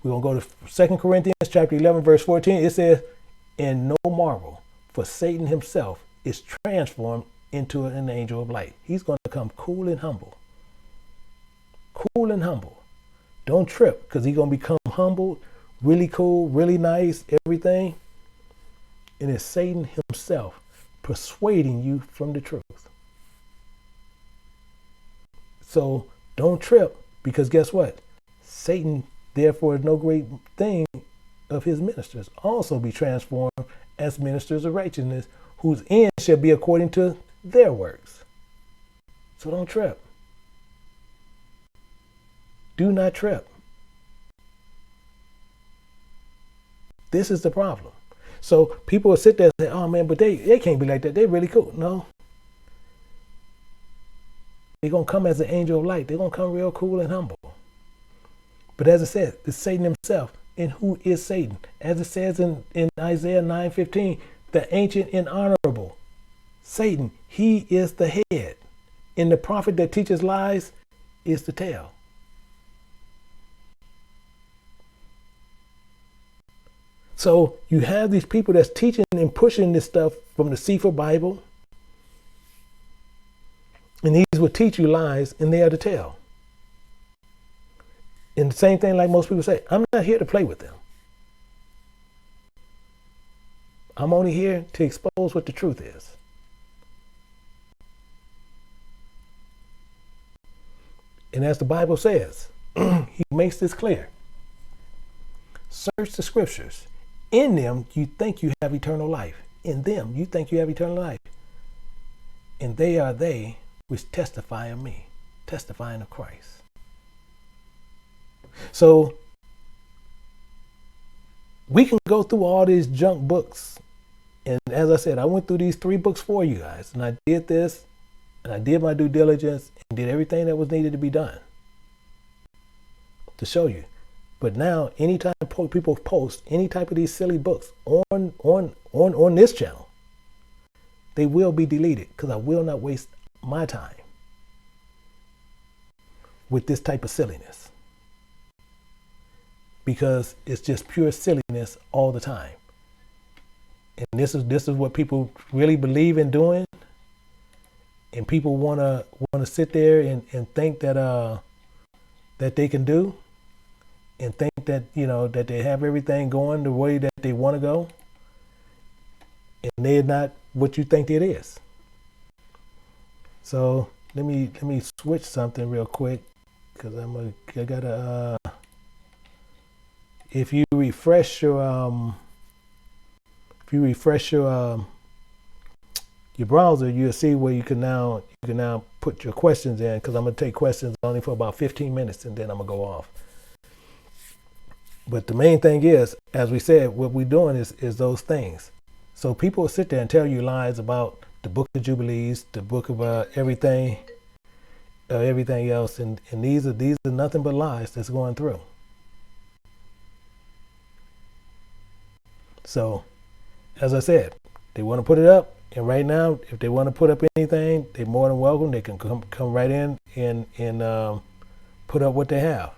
We're going to go to 2 Corinthians chapter 11, verse 14. It says, and no marvel, for Satan himself is transformed into an angel of light. He's going to come cool and humble. Cool and humble. Don't trip, because he's going to become humbled, really cool, really nice, everything. And it's Satan himself persuading you from the truth. So don't trip, because guess what? Satan, therefore, is no great thing of his ministers also be transformed as ministers of righteousness, whose end shall be according to their works. So don't trip. Do not trip. This is the problem. So people will sit there and say, oh man, but they can't be like that. They're really cool. No. They're going to come as an angel of light. They're going to come real cool and humble. But as it says, it's Satan himself. And who is Satan? As it says in Isaiah 9:15, the ancient and honorable. Satan, he is the head. And the prophet that teaches lies is the tail. So you have these people that's teaching and pushing this stuff from the Sefer Bible. And these will teach you lies, and they are the tail. And the same thing, like most people say, I'm not here to play with them. I'm only here to expose what the truth is. And as the Bible says, he makes this clear. Search the scriptures. In them, you think you have eternal life. In them, you think you have eternal life. And they are they which testify of me, testifying of Christ. So we can go through all these junk books. And as I said, I went through these 3 books for you guys. And I did this, and I did my due diligence, and did everything that was needed to be done to show you. But now, anytime people post any type of these silly books on this channel, they will be deleted, because I will not waste my time with this type of silliness, because it's just pure silliness all the time. And this is what people really believe in doing, and people want to sit there and think that that they can do, and think that, you know, that they have everything going the way that they want to go, and they're not what you think it is. So let me switch something real quick, because I gotta if you refresh your browser, you'll see where you can now put your questions in, because I'm gonna take questions only for about 15 minutes, and then I'm gonna go off. But the main thing is, as we said, what we're doing is those things. So people will sit there and tell you lies about the book of Jubilees, the book of everything else, and these are nothing but lies that's going through. So, as I said, they want to put it up, and right now, if they want to put up anything, they're more than welcome. They can come right in and put up what they have.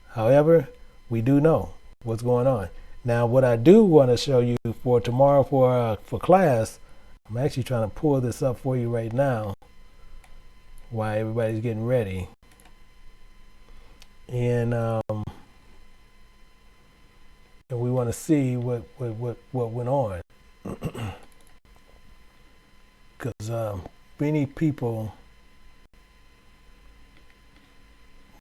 However, we do know what's going on. Now, what I do want to show you for tomorrow for class, I'm actually trying to pull this up for you right now while everybody's getting ready. And we want to see what went on, because many people.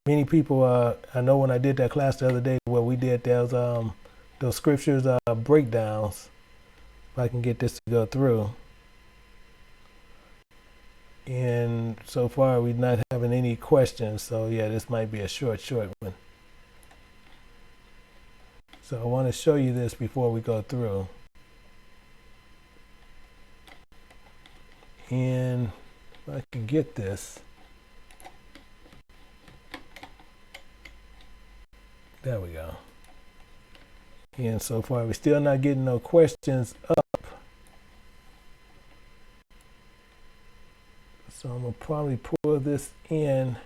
I know when I did that class the other day, where we did those scriptures breakdowns. If I can get this to go through. And so far, we're not having any questions. So yeah, this might be a short one. So I want to show you this before we go through. And if I can get this. There we go. And so far, we're still not getting no questions up. So I'm going to probably pull this in.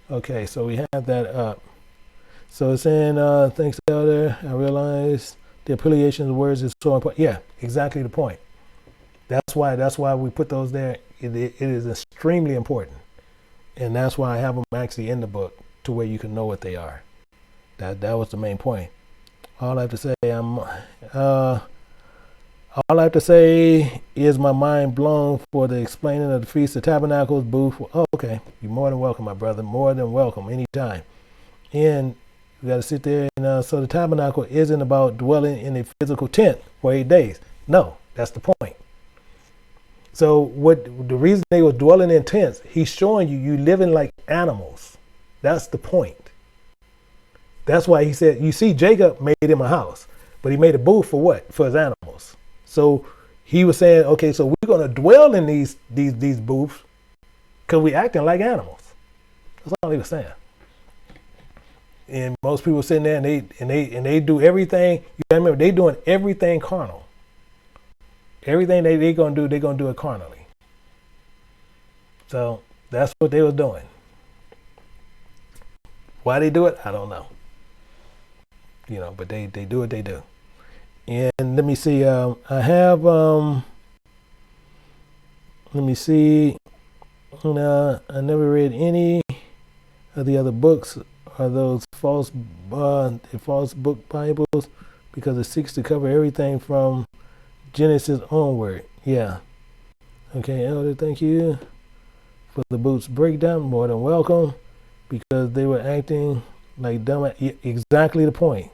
Okay, so we have that up. So it's saying, thanks, Elder. I realize the affiliation of words is so important. Yeah, exactly the point. That's why we put those there. It is extremely important. And that's why I have them actually in the book, to where you can know what they are. That was the main point. All I have to say, All I have to say is my mind blown for the explaining of the Feast of Tabernacles booth. Oh, okay. You're more than welcome, my brother. More than welcome anytime. And you got to sit there and so the tabernacle isn't about dwelling in a physical tent for 8 days. No, that's the point. So what the reason they were dwelling in tents, he's showing you living like animals. That's the point. That's why he said, you see, Jacob made him a house, but he made a booth for what? For his animals. So he was saying, okay, so we're going to dwell in these booths because we're acting like animals. That's all he was saying. And most people sitting there and they do everything. You gotta remember, they doing everything carnal. Everything they're gonna do, they're gonna do it carnally. So that's what they were doing. Why they do it, I don't know. But they do what they do. And let me see. I have. Let me see. I never read any of the other books. Are those false book Bibles? Because it seeks to cover everything from Genesis onward. Yeah. Okay, Elder, thank you for the boots breakdown. More than welcome. Because they were acting like dumb. Exactly the point.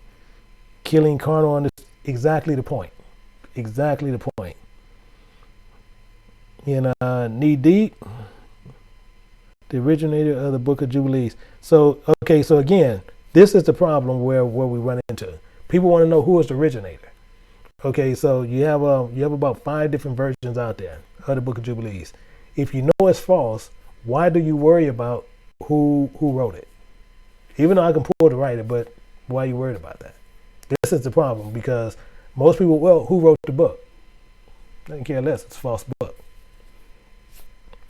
Killing carnal on this. Exactly the point. Exactly the point. And knee deep. The originator of the Book of Jubilees. So, okay, so again, this is the problem where we run into. People want to know who is the originator. Okay, so you have about 5 different versions out there of the Book of Jubilees. If you know it's false, why do you worry about who wrote it? Even though I can pull the writer, but why are you worried about that? This is the problem, because most people, well, who wrote the book? I don't care less, it's a false book.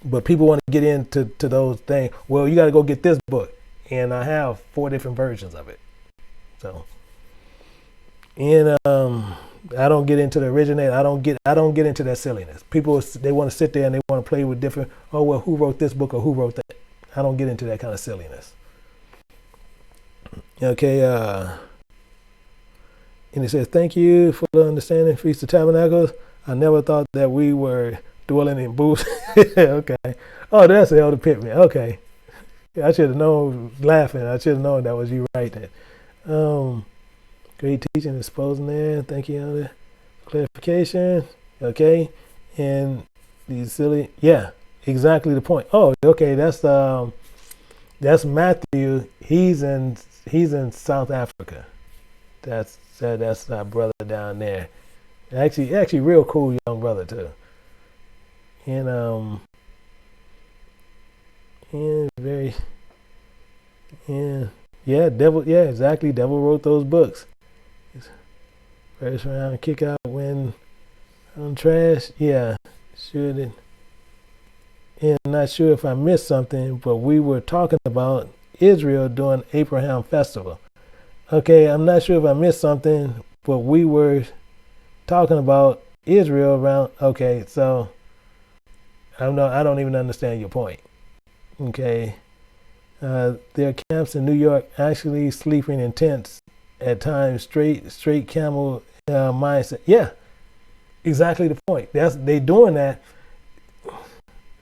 But people want to get into those things. Well, you got to go get this book, and I have 4 different versions of it. So, and I don't get into the originator. I don't get into that silliness. People, they want to sit there and they want to play with different. Oh well, who wrote this book or who wrote that? I don't get into that kind of silliness. Okay. And it says, thank you for the understanding, Feast of Tabernacles. I never thought that we were dwelling in booths. Okay. Oh, that's Elder Pittman. Okay. I should have known, laughing. I should have known that was you right there. Great teaching, exposing there. Thank you, Elder. Clarification. Okay. And these silly. Yeah, exactly the point. Oh, okay. That's Matthew. He's in South Africa. That's our brother down there. Actually, real cool young brother too. And exactly. Devil wrote those books. First round kick out when on trash. Yeah, sure did. And not sure if I missed something, but we were talking about Israel doing Abraham Festival. Okay, I'm not sure if I missed something, but we were talking about Israel around. Okay, so I don't even understand your point. Okay, there are camps in New York actually sleeping in tents at times. Straight camel mindset. Yeah, exactly the point. They doing that.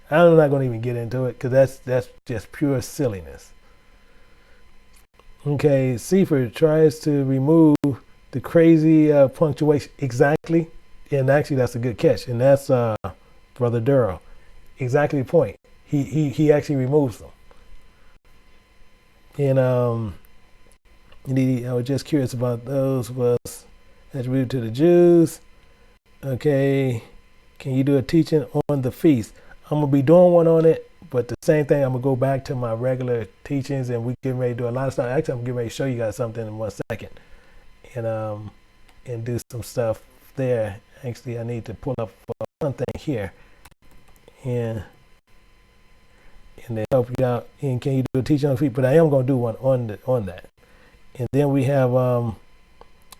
I'm not going to even get into it because that's just pure silliness. Okay, Seifert tries to remove the crazy punctuation. Exactly. And actually, that's a good catch. And that's Brother Durrell. Exactly the point. He actually removes them. And I was just curious about those was attributed to the Jews. Okay, can you do a teaching on the feast? I'm going to be doing one on it, but the same thing, I'm going to go back to my regular teachings, and we getting ready to do a lot of stuff. Actually, I'm getting ready to show you guys something in 1 second and do some stuff there. Actually, I need to pull up one thing here and to help you out. And can you do a teaching on the feast? But I am going to do one on that. And then we have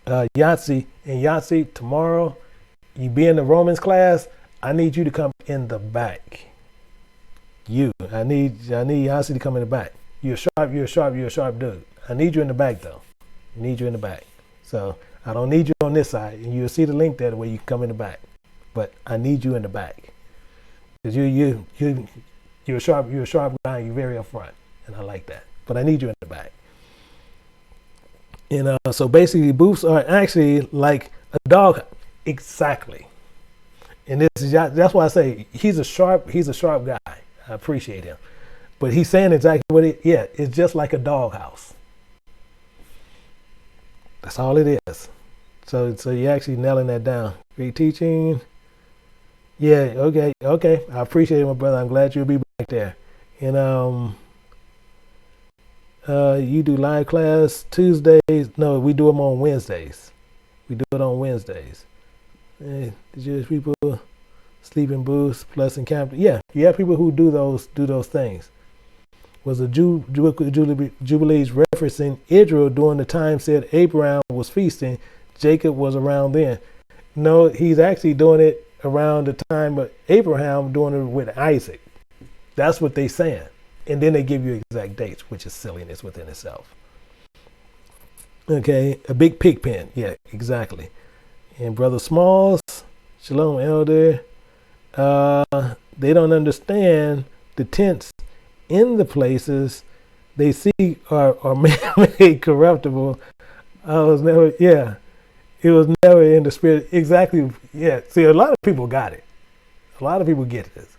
Yahtzee. And Yahtzee, tomorrow, you be in the Romans class. I need you to come in the back. I need Yahtzee to come in the back. You're a sharp dude. I need you in the back though. I need you in the back. So I don't need you on this side. And you'll see the link there where you can come in the back. But I need you in the back. Because you're a sharp guy, you're very upfront. And I like that. But I need you in the back. And so basically booths are actually like a dog. Exactly. And that's why I say he's a sharp guy. I appreciate him. But he's saying exactly what it's just like a doghouse. That's all it is. So you're actually nailing that down. Great teaching. Yeah, okay. I appreciate it, my brother. I'm glad you'll be back there. And you do live class Tuesdays. No, we do them on Wednesdays. We do it on Wednesdays. The Jewish people sleep in booths plus in camp. Yeah, you have people who do those things. Was the Jubilees referencing Israel during the time said Abraham was feasting, Jacob was around then? No, he's actually doing it around the time of Abraham doing it with Isaac. That's what they're saying. And then they give you exact dates, which is silliness within itself. Okay, a big pig pen. Yeah, exactly. And Brother Smalls, Shalom Elder, they don't understand the tents in the places they see are man-made corruptible. It was never in the spirit. Exactly, yeah. See, a lot of people got it. A lot of people get this.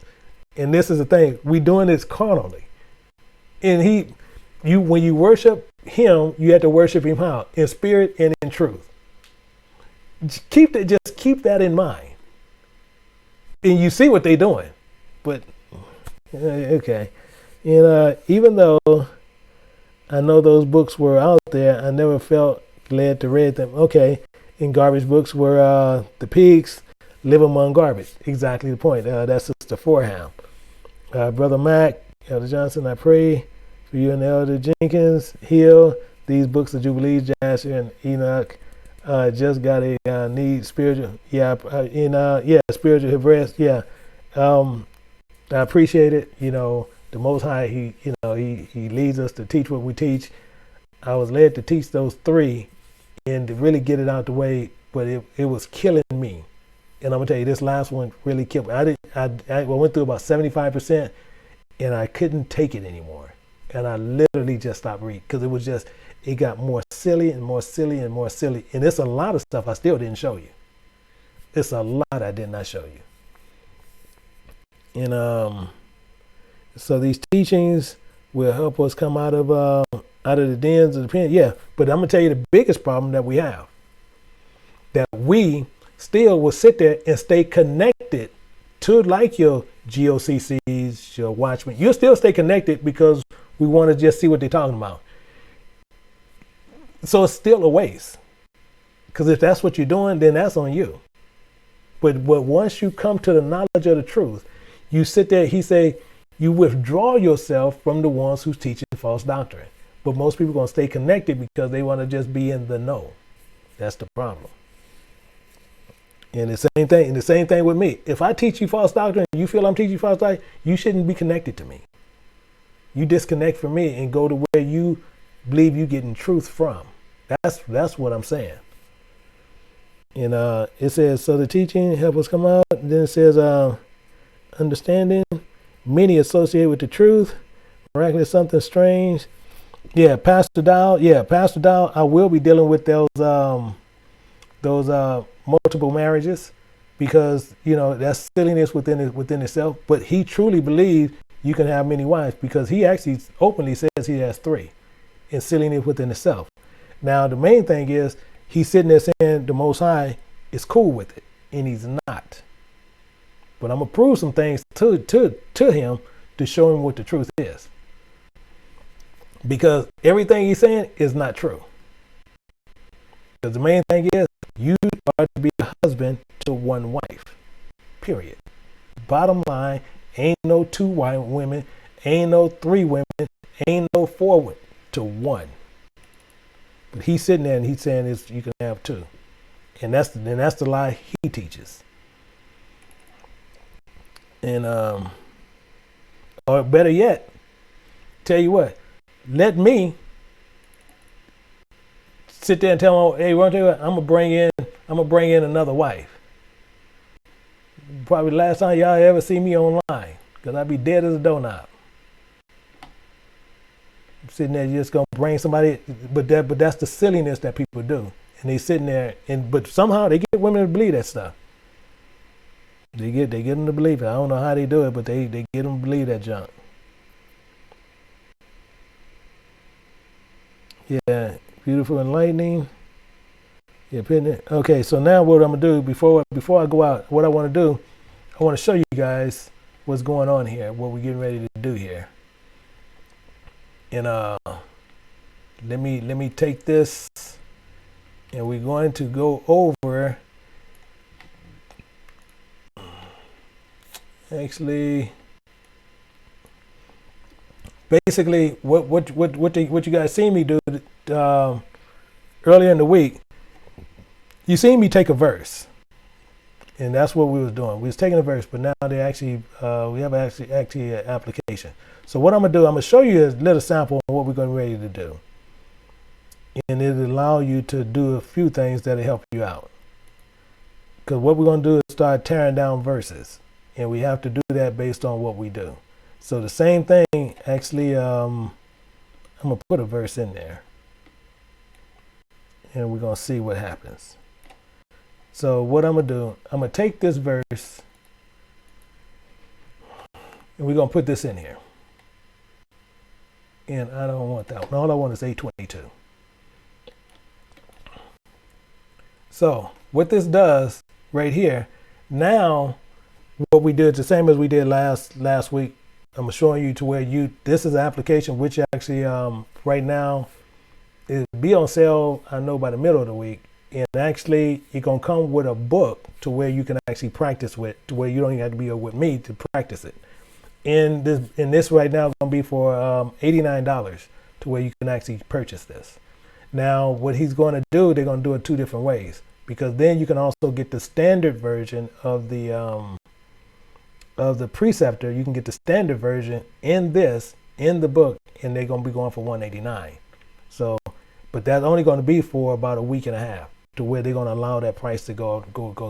And this is the thing, we doing this carnally. And when you worship him, you have to worship him how? In spirit and in truth. Just keep that in mind. And you see what they're doing. But, okay. And even though I know those books were out there, I never felt led to read them. Okay, in garbage books where the pigs live among garbage. Exactly the point. That's Sister Forham. Brother Mac, Elder Johnson, I pray for you and Elder Jenkins, Hill. These books of Jubilees, Jasher and Enoch, just got a need spiritual. Spiritual Hebraist. Yeah. I appreciate it. The Most High, he leads us to teach what we teach. I was led to teach those three and to really get it out the way, but it was killing me. And I'm gonna tell you, this last one really killed me. I went through about 75%, and I couldn't take it anymore. And I literally just stopped reading because it got more silly and more silly and more silly. And it's a lot of stuff I still didn't show you. It's a lot I did not show you. And so these teachings will help us come out of the dens of the pen. Yeah, but I'm gonna tell you the biggest problem that we have, that we still will sit there and stay connected to like your GOCCs, your Watchmen. You'll still stay connected because we want to just see what they're talking about. So it's still a waste. Because if that's what you're doing, then that's on you. But once you come to the knowledge of the truth, you sit there, he say, you withdraw yourself from the ones who's teaching false doctrine. But most people are going to stay connected because they want to just be in the know. That's the problem. And the same thing with me. If I teach you false doctrine and you feel I'm teaching you false doctrine, you shouldn't be connected to me. You disconnect from me and go to where you believe you're getting truth from. That's what I'm saying. And it says, so the teaching help us come out. And then it says, understanding, many associate with the truth, miraculous something strange. Yeah, Pastor Dow. I will be dealing with those multiple marriages because that's silliness within itself. But he truly believes you can have many wives because he actually openly says he has 3, and silliness within itself. Now the main thing is he's sitting there saying the Most High is cool with it, and he's not. But I'm gonna prove some things to him to show him what the truth is, because everything he's saying is not true. Because the main thing is you are to be a husband to one wife, period. Bottom line, ain't no 2 women, ain't no 3 women, ain't no 4 women, to 1. But he's sitting there and he's saying you can have 2, and that's the lie he teaches. And or better yet, tell you what, let me sit there and tell them, hey, I'm gonna bring in another wife. Probably the last time y'all ever see me online, because I'd be dead as a doorknob. I'm sitting there just gonna bring somebody, but that's the silliness that people do. And they sitting there, but somehow they get women to believe that stuff. They get them to believe it. I don't know how they do it, but they get them to believe that junk. Yeah, beautiful, enlightening. Yeah, okay, so now what I'm gonna do before I go out, what I want to do, I want to show you guys what's going on here, what we're getting ready to do here. And let me take this, and we're going to go over. Actually, basically, what you guys seen me do earlier in the week. You seen me take a verse, and that's what we was doing. We was taking a verse, but now they actually we have actually an application. So what I'm gonna do, I'm gonna show you a little sample of what we're going to be ready to do, and it'll allow you to do a few things that'll help you out. Because what we're gonna do is start tearing down verses, and we have to do that based on what we do. So the same thing, actually, I'm gonna put a verse in there, and we're gonna see what happens. So what I'm gonna do, I'm gonna take this verse, and we're gonna put this in here. And I don't want that one. All I want is 822. So what this does right here, now what we did, the same as we did last week, I'm showing you to where this is an application which actually right now it'll be on sale, I know, by the middle of the week. And actually it's gonna come with a book to where you can actually practice with, to where you don't even have to be with me to practice it. And this right now is gonna be for $89 to where you can actually purchase this. Now what he's going to do, they're going to do it two different ways, because then you can also get the standard version of the preceptor. You can get the standard version in the book, and they're going to be going for $189. So, but that's only going to be for about a week and a half, to where they're going to allow that price to go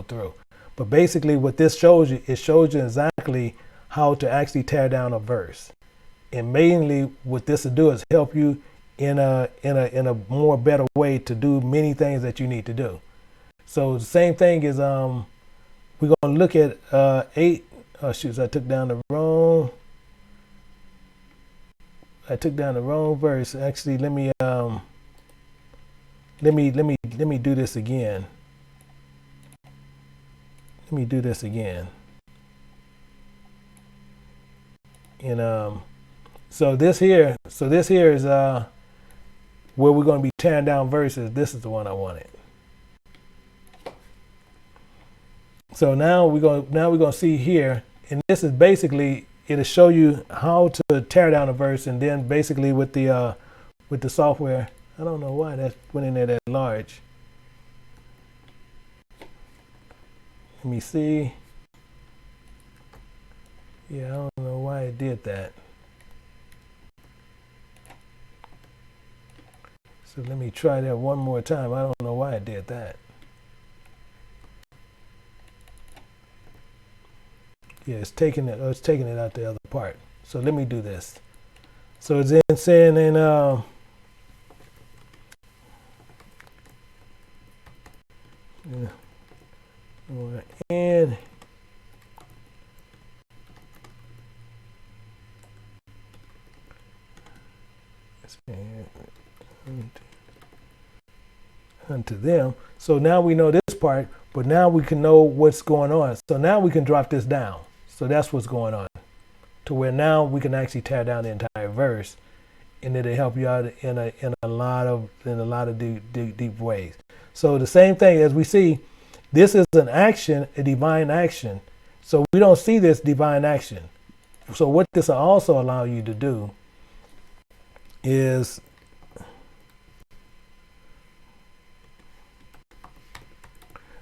through. But basically what this shows you, it shows you exactly how to actually tear down a verse. And mainly what this will do is help you in a more better way to do many things that you need to do. So the same thing is we're going to look at 8. Oh shoot, I took down the wrong verse. Actually, let me do this again. And so this here is where we're going to be tearing down verses. This is the one I wanted. So now we're going to see here, and this is basically, it'll show you how to tear down a verse, and then basically with the software, I don't know why that went in there that large. Let me see. Yeah, I don't know why it did that. So let me try that one more time. I don't know why it did that. Yeah, it's taking it out the other part. So let me do this. So it's in saying and unto them. So now we know this part, but now we can know what's going on. So now we can drop this down. So that's what's going on, to where now we can actually tear down the entire verse, and it'll help you out in a lot of deep ways. So the same thing as we see, this is an action, a divine action. So we don't see this divine action. So what this will also allow you to do is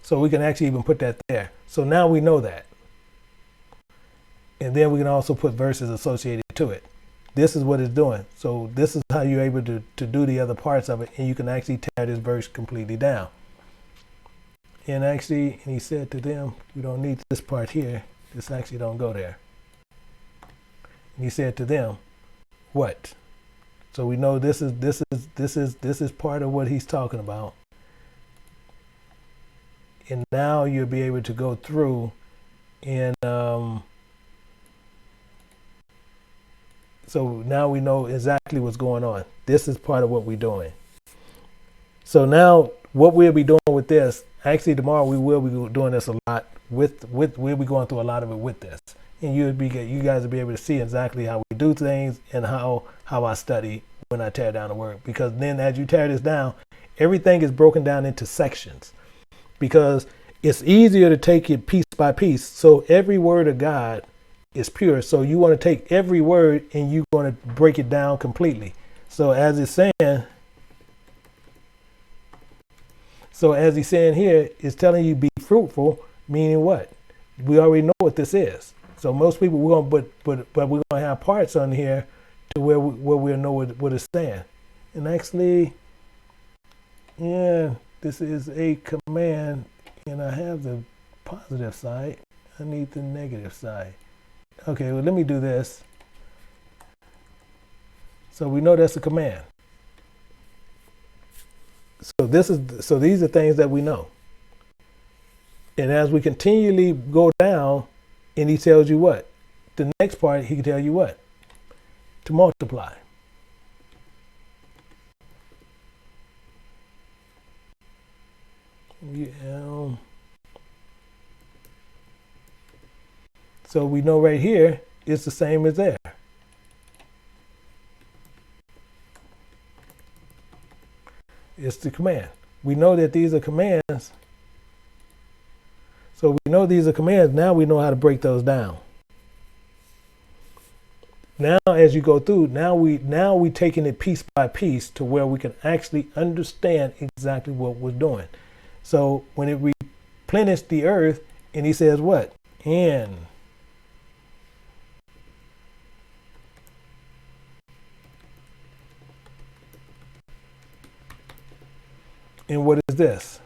so we can actually even put that there. So now we know that. And then we can also put verses associated to it. this is what it's doing. So this is how you're able to do the other parts of it, and you can actually tear this verse completely down. And actually, and he said to them, we don't need this part here. This actually don't go there. And he said to them, what? So we know this is part of what he's talking about. And now you'll be able to go through and so now we know exactly what's going on. This is part of what we're doing. So now what we'll be doing with this, actually tomorrow we will be doing this a lot with we'll be going through a lot of it with this. And you guys will be able to see exactly how we do things and how I study when I tear down the word. Because then as you tear this down, everything is broken down into sections. Because it's easier to take it piece by piece. So every word of God is pure. So you want to take every word and you want to break it down completely. So as it's saying, as he's saying here, it's telling you be fruitful, meaning what? We already know what this is. So most people we're gonna but we're gonna have parts on here to where we'll know what it's saying. And actually, yeah, this is a command, and I have the positive side. I need the negative side. Okay, well let me do this. So we know that's a command. So these are things that we know. And as we continually go down, and he tells you what? The next part, he can tell you what? To multiply. So we know right here, it's the same as there. It's the command. We know that these are commands. So we know these are commands. Now we know how to break those down. Now as you go through, now we taking it piece by piece to where we can actually understand exactly what we're doing. So when it replenished the earth, and he says what? And what is this?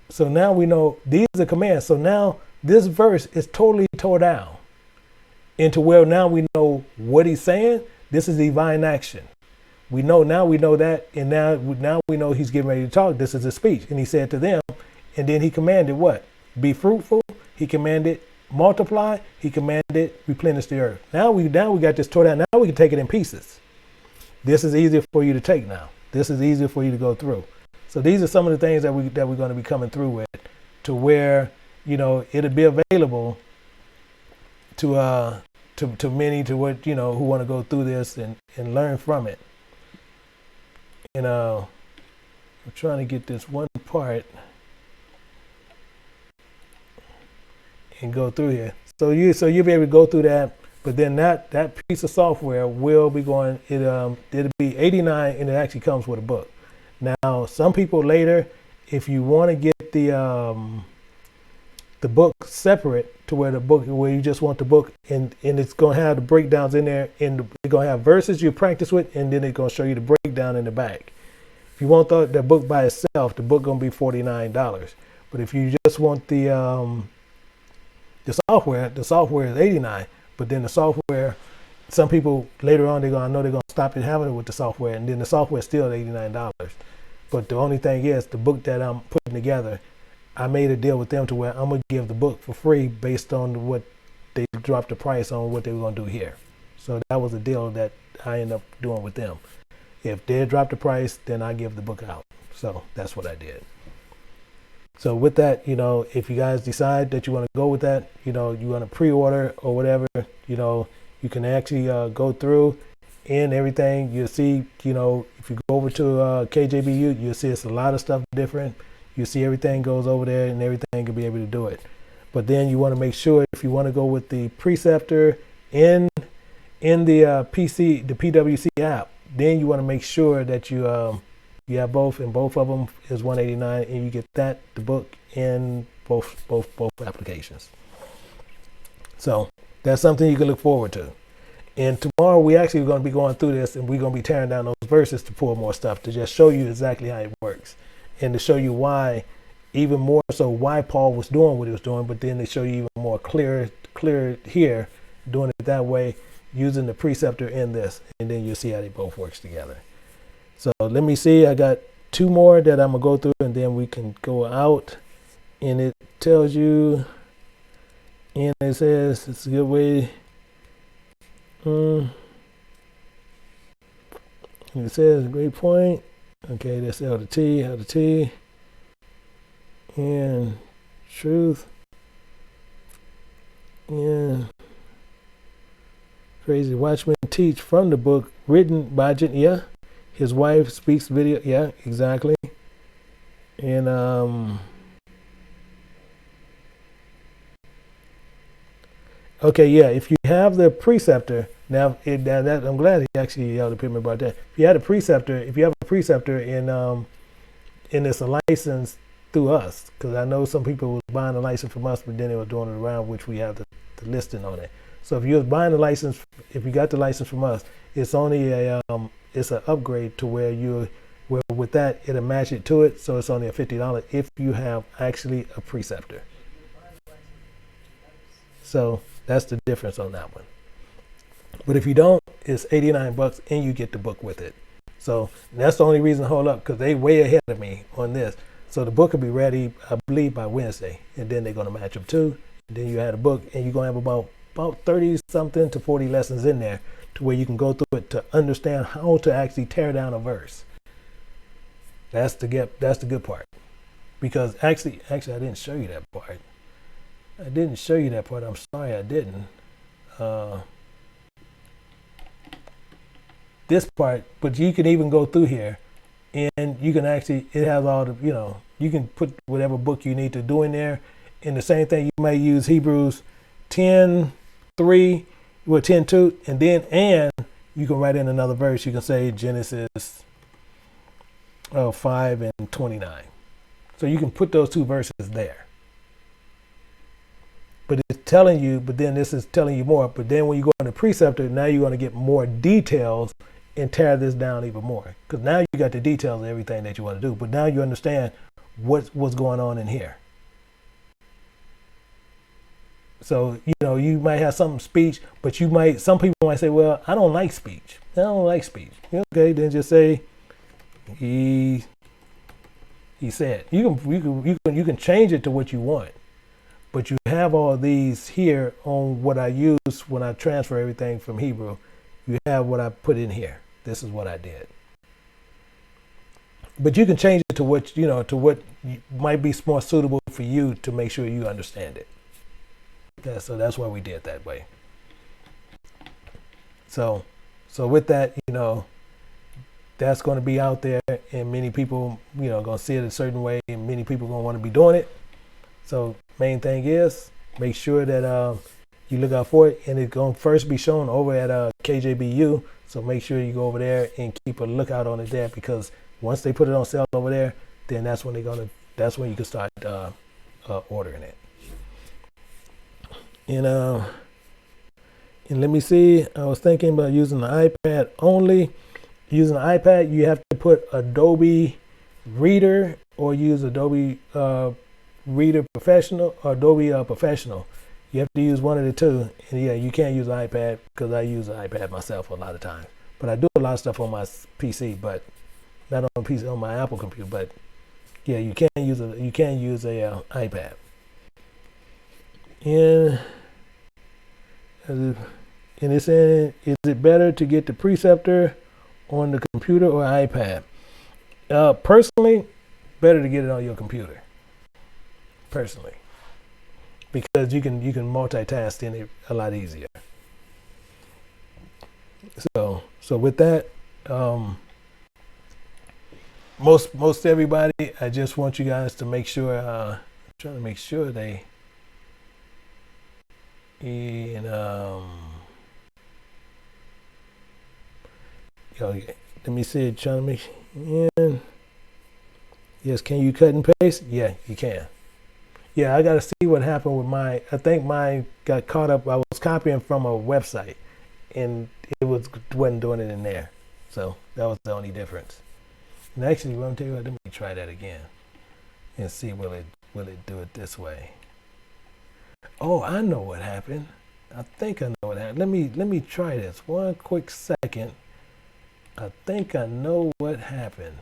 So now we know these are commands. So now this verse is totally tore down into where now we know what he's saying. This is divine action. We know that, and now we know he's getting ready to talk. This is a speech. And he said to them, and then he commanded what? Be fruitful. He commanded multiply. He commanded replenish the earth. Now we got this tore down. Now we can take it in pieces. This is easier for you to take now. This is easier for you to go through. So these are some of the things that we're going to be coming through with, to where it'll be available to many, to what who want to go through this and learn from it. And I'm trying to get this one part and go through here. So you'll be able to go through that. But then that piece of software will be going. It'll be $89, and it actually comes with a book. Now, some people later, if you want to get the book separate, to where you just want the book, and it's going to have the breakdowns in there, and it's going to have verses you practice with, and then it's going to show you the breakdown in the back. If you want the book by itself, the book going to be $49. But if you just want the software is $89. But then the software, some people later on they're going to stop it having it with the software, and then the software is still $89. But the only thing is, the book that I'm putting together, I made a deal with them to where I'm going to give the book for free based on what they dropped the price on what they were going to do here. So that was a deal that I ended up doing with them. If they drop the price, then I give the book out. So that's what I did. So with that, if you guys decide that you want to go with that, you want to pre-order or whatever, you can actually go through and everything. You'll see, if you go over to KJBU, you'll see it's a lot of stuff different. You see everything goes over there, and everything can be able to do it. But then you want to make sure, if you want to go with the preceptor in the PC, the PWC app, then you want to make sure that you have both, and both of them is $189, and you get the book in both applications. So That's something you can look forward to. And tomorrow we actually are going to be going through this, and we're going to be tearing down those verses to pull more stuff to just show you exactly how it works, and to show you why, even more so, why Paul was doing what he was doing. But then they show you even more clear here, doing it that way, using the preceptor in this, and then you'll see how they both works together. So let me see. I got 2 more that I'm gonna go through, and then we can go out. And it tells you, and it says it's a good way. It says a great point. Okay, that's L to T, L to T, and truth, and crazy watchmen teach from the book written by yeah. His wife speaks video, yeah, exactly. And okay, yeah. If you have the preceptor, now that I'm glad he actually put me about that. If you have a preceptor in this a license through us, because I know some people was buying a license from us, but then they were doing it around, which we have the listing on it. So if you're buying the license, if you got the license from us, it's only it's an upgrade to where with that it'll match it to it. So it's only a $50 if you have actually a preceptor. So that's the difference on that one. But if you don't, it's $89 and you get the book with it. So that's the only reason to hold up, because they way ahead of me on this. So the book will be ready, I believe, by Wednesday, and then they're going to match them too. And then you have a book, and you're going to have about 30 something to 40 lessons in there, to where you can go through it to understand how to actually tear down a verse. That's the good part. Because actually I didn't show you that part. I'm sorry I didn't. This part, but you can even go through here, and you can actually, it has all the, you can put whatever book you need to do in there. And the same thing, you may use Hebrews 10:3, 10:2, and then you can write in another verse. You can say Genesis 5:29. So you can put those 2 verses there. But it's telling you, but then this is telling you more. But then when you go into preceptor, now you're going to get more details and tear this down even more. Because now you got the details of everything that you want to do. But now you understand what's going on in here. So, you might have some speech, but some people might say, well, I don't like speech. Okay, then just say, he said. You can change it to what you want. But you have all these here on what I use when I transfer everything from Hebrew. You have what I put in here. This is what I did. But you can change it to what might be more suitable for you to make sure you understand it. So that's why we did it that way. So with that, that's going to be out there, and many people, going to see it a certain way, and many people going to want to be doing it. So main thing is make sure that you look out for it, and it's going to first be shown over at KJBU. So make sure you go over there and keep a lookout on it there, because once they put it on sale over there, then that's when you can start ordering it. And let me see. I was thinking about using the iPad only. Using the iPad, you have to put Adobe Reader or use Adobe Reader Professional or Adobe Professional. You have to use one of the two. And yeah, you can't use an iPad, because I use an iPad myself a lot of times. But I do a lot of stuff on my PC, but not on PC, on my Apple computer. But yeah, you can't use a iPad. And it's saying, is it better to get the preceptor on the computer or iPad? Personally, better to get it on your computer. Personally, because you can multitask in it a lot easier. So with that, most everybody, I just want you guys to make sure. Trying to make sure they. And let me see. Trying to make. And yes, can you cut and paste? Yeah, you can. Yeah, I gotta see what happened with mine. I think mine got caught up. I was copying from a website, and wasn't doing it in there. So that was the only difference. And actually, let me tell you what, let me try that again and see will it do it this way. Oh, I know what happened. I think I know what happened. Let me try this one quick second. I think I know what happened.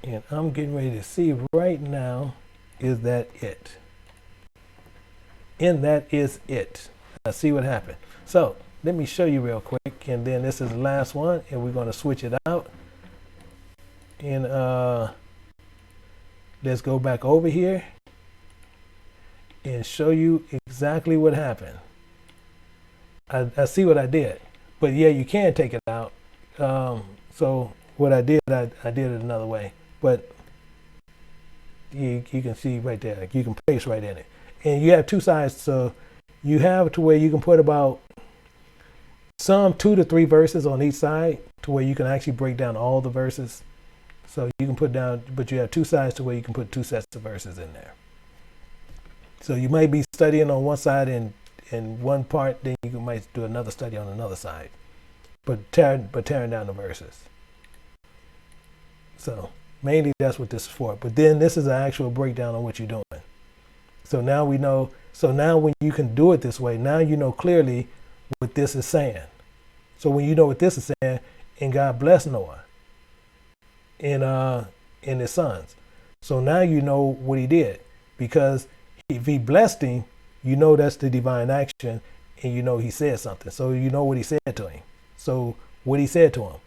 And I'm getting ready to see right now, is that it? And that is it. I see what happened. So let me show you real quick, and then this is the last one, and we're going to switch it out. And let's go back over here and show you exactly what happened. I see what I did, but yeah, you can take it out. So what I did it another way, but you can see right there, you can paste right in it. And you have two sides, so you have to where you can put about some 2 to 3 verses on each side to where you can actually break down all the verses. So you can put down, but you have two sides to where you can put 2 sets of verses in there. So you might be studying on one side in one part, then you might do another study on another side, but tearing down the verses. So mainly that's what this is for. But then this is an actual breakdown on what you're doing. So now we know. So now when you can do it this way, now you know clearly what this is saying. So when you know what this is saying, and God blessed Noah and his sons. So now you know what he did, because if he blessed him, you know that's the divine action, and you know he said something. So you know what he said to him. So what he said to him,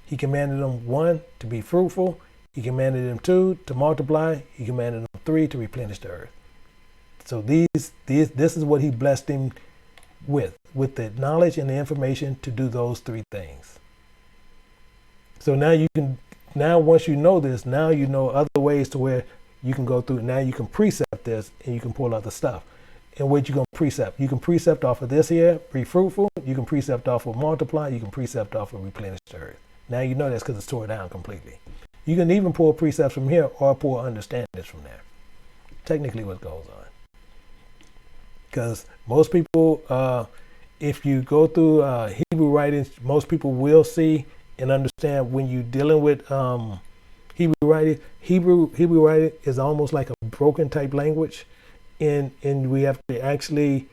he commanded him 1 to be fruitful. He commanded him 2 to multiply. He commanded him 3 to replenish the earth. So this is what he blessed him with the knowledge and the information to do those 3 things. So now once you know this, now you know other ways to where you can go through. Now you can precept this, and you can pull other stuff. And what you gonna precept? You can precept off of this here, be fruitful. You can precept off of multiply. You can precept off of replenish the earth. Now you know that's because it's tore down completely. You can even pull precepts from here or pull understandings from there. Technically what goes on. Because most people, if you go through Hebrew writings, most people will see and understand when you're dealing with Hebrew writing. Hebrew writing is almost like a broken type language, and we have to actually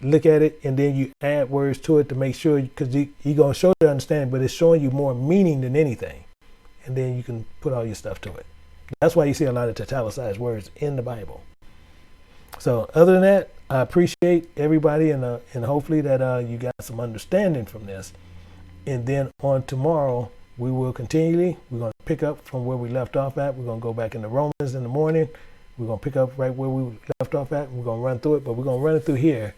look at it, and then you add words to it to make sure, because you're going to show the understanding, but it's showing you more meaning than anything, and then you can put all your stuff to it. That's why you see a lot of italicized words in the Bible. So other than that, I appreciate everybody, and hopefully that you got some understanding from this. And then on tomorrow, we will we're going to pick up from where we left off at. We're going to go back into Romans in the morning. We're going to pick up right where we left off at. We're going to run through it, but we're going to run it through here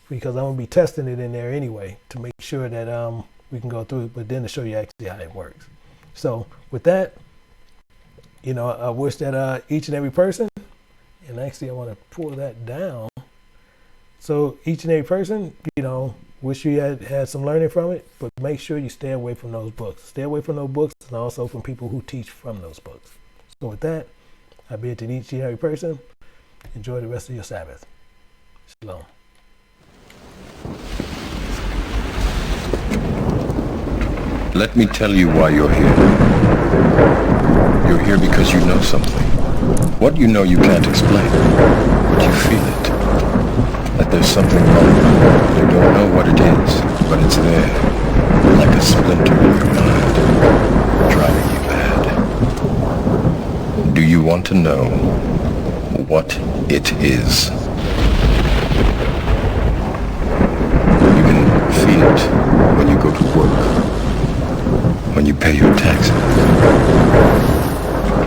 because I'm going to be testing it in there anyway to make sure that we can go through it, but then to show you actually how it works. So with that, I wish that each and every person, and actually I want to pull that down. So each and every person, wish you had some learning from it, but make sure you stay away from those books. Stay away from those books, and also from people who teach from those books. So with that, I bid to each and every person, enjoy the rest of your Sabbath. Shalom. Let me tell you why you're here. You're here because you know something. What you know you can't explain, but you feel it. That there's something wrong. You don't know what it is, but it's there, like a splinter in your mind, driving you mad. Do you want to know what it is? You can feel it when you go to work, when you pay your taxes.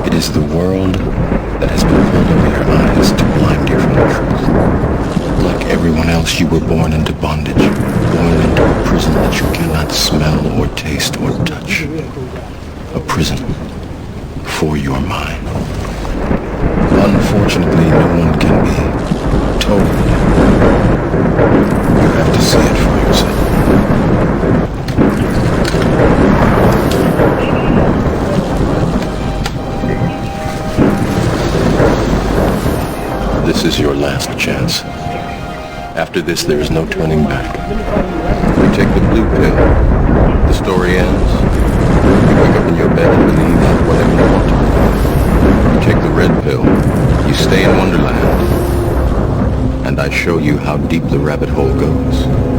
It is the world that has been pulled over your eyes to blind you from the truth. Like everyone else, you were born into bondage, born into a prison that you cannot smell or taste or touch. A prison for your mind. Unfortunately, no one can be told. You have to see it for yourself. is your last chance. After this, there is no turning back. You take the blue pill. The story ends. You wake up in your bed and believe whatever you want to believe. You take the red pill. You stay in Wonderland. And I show you how deep the rabbit hole goes.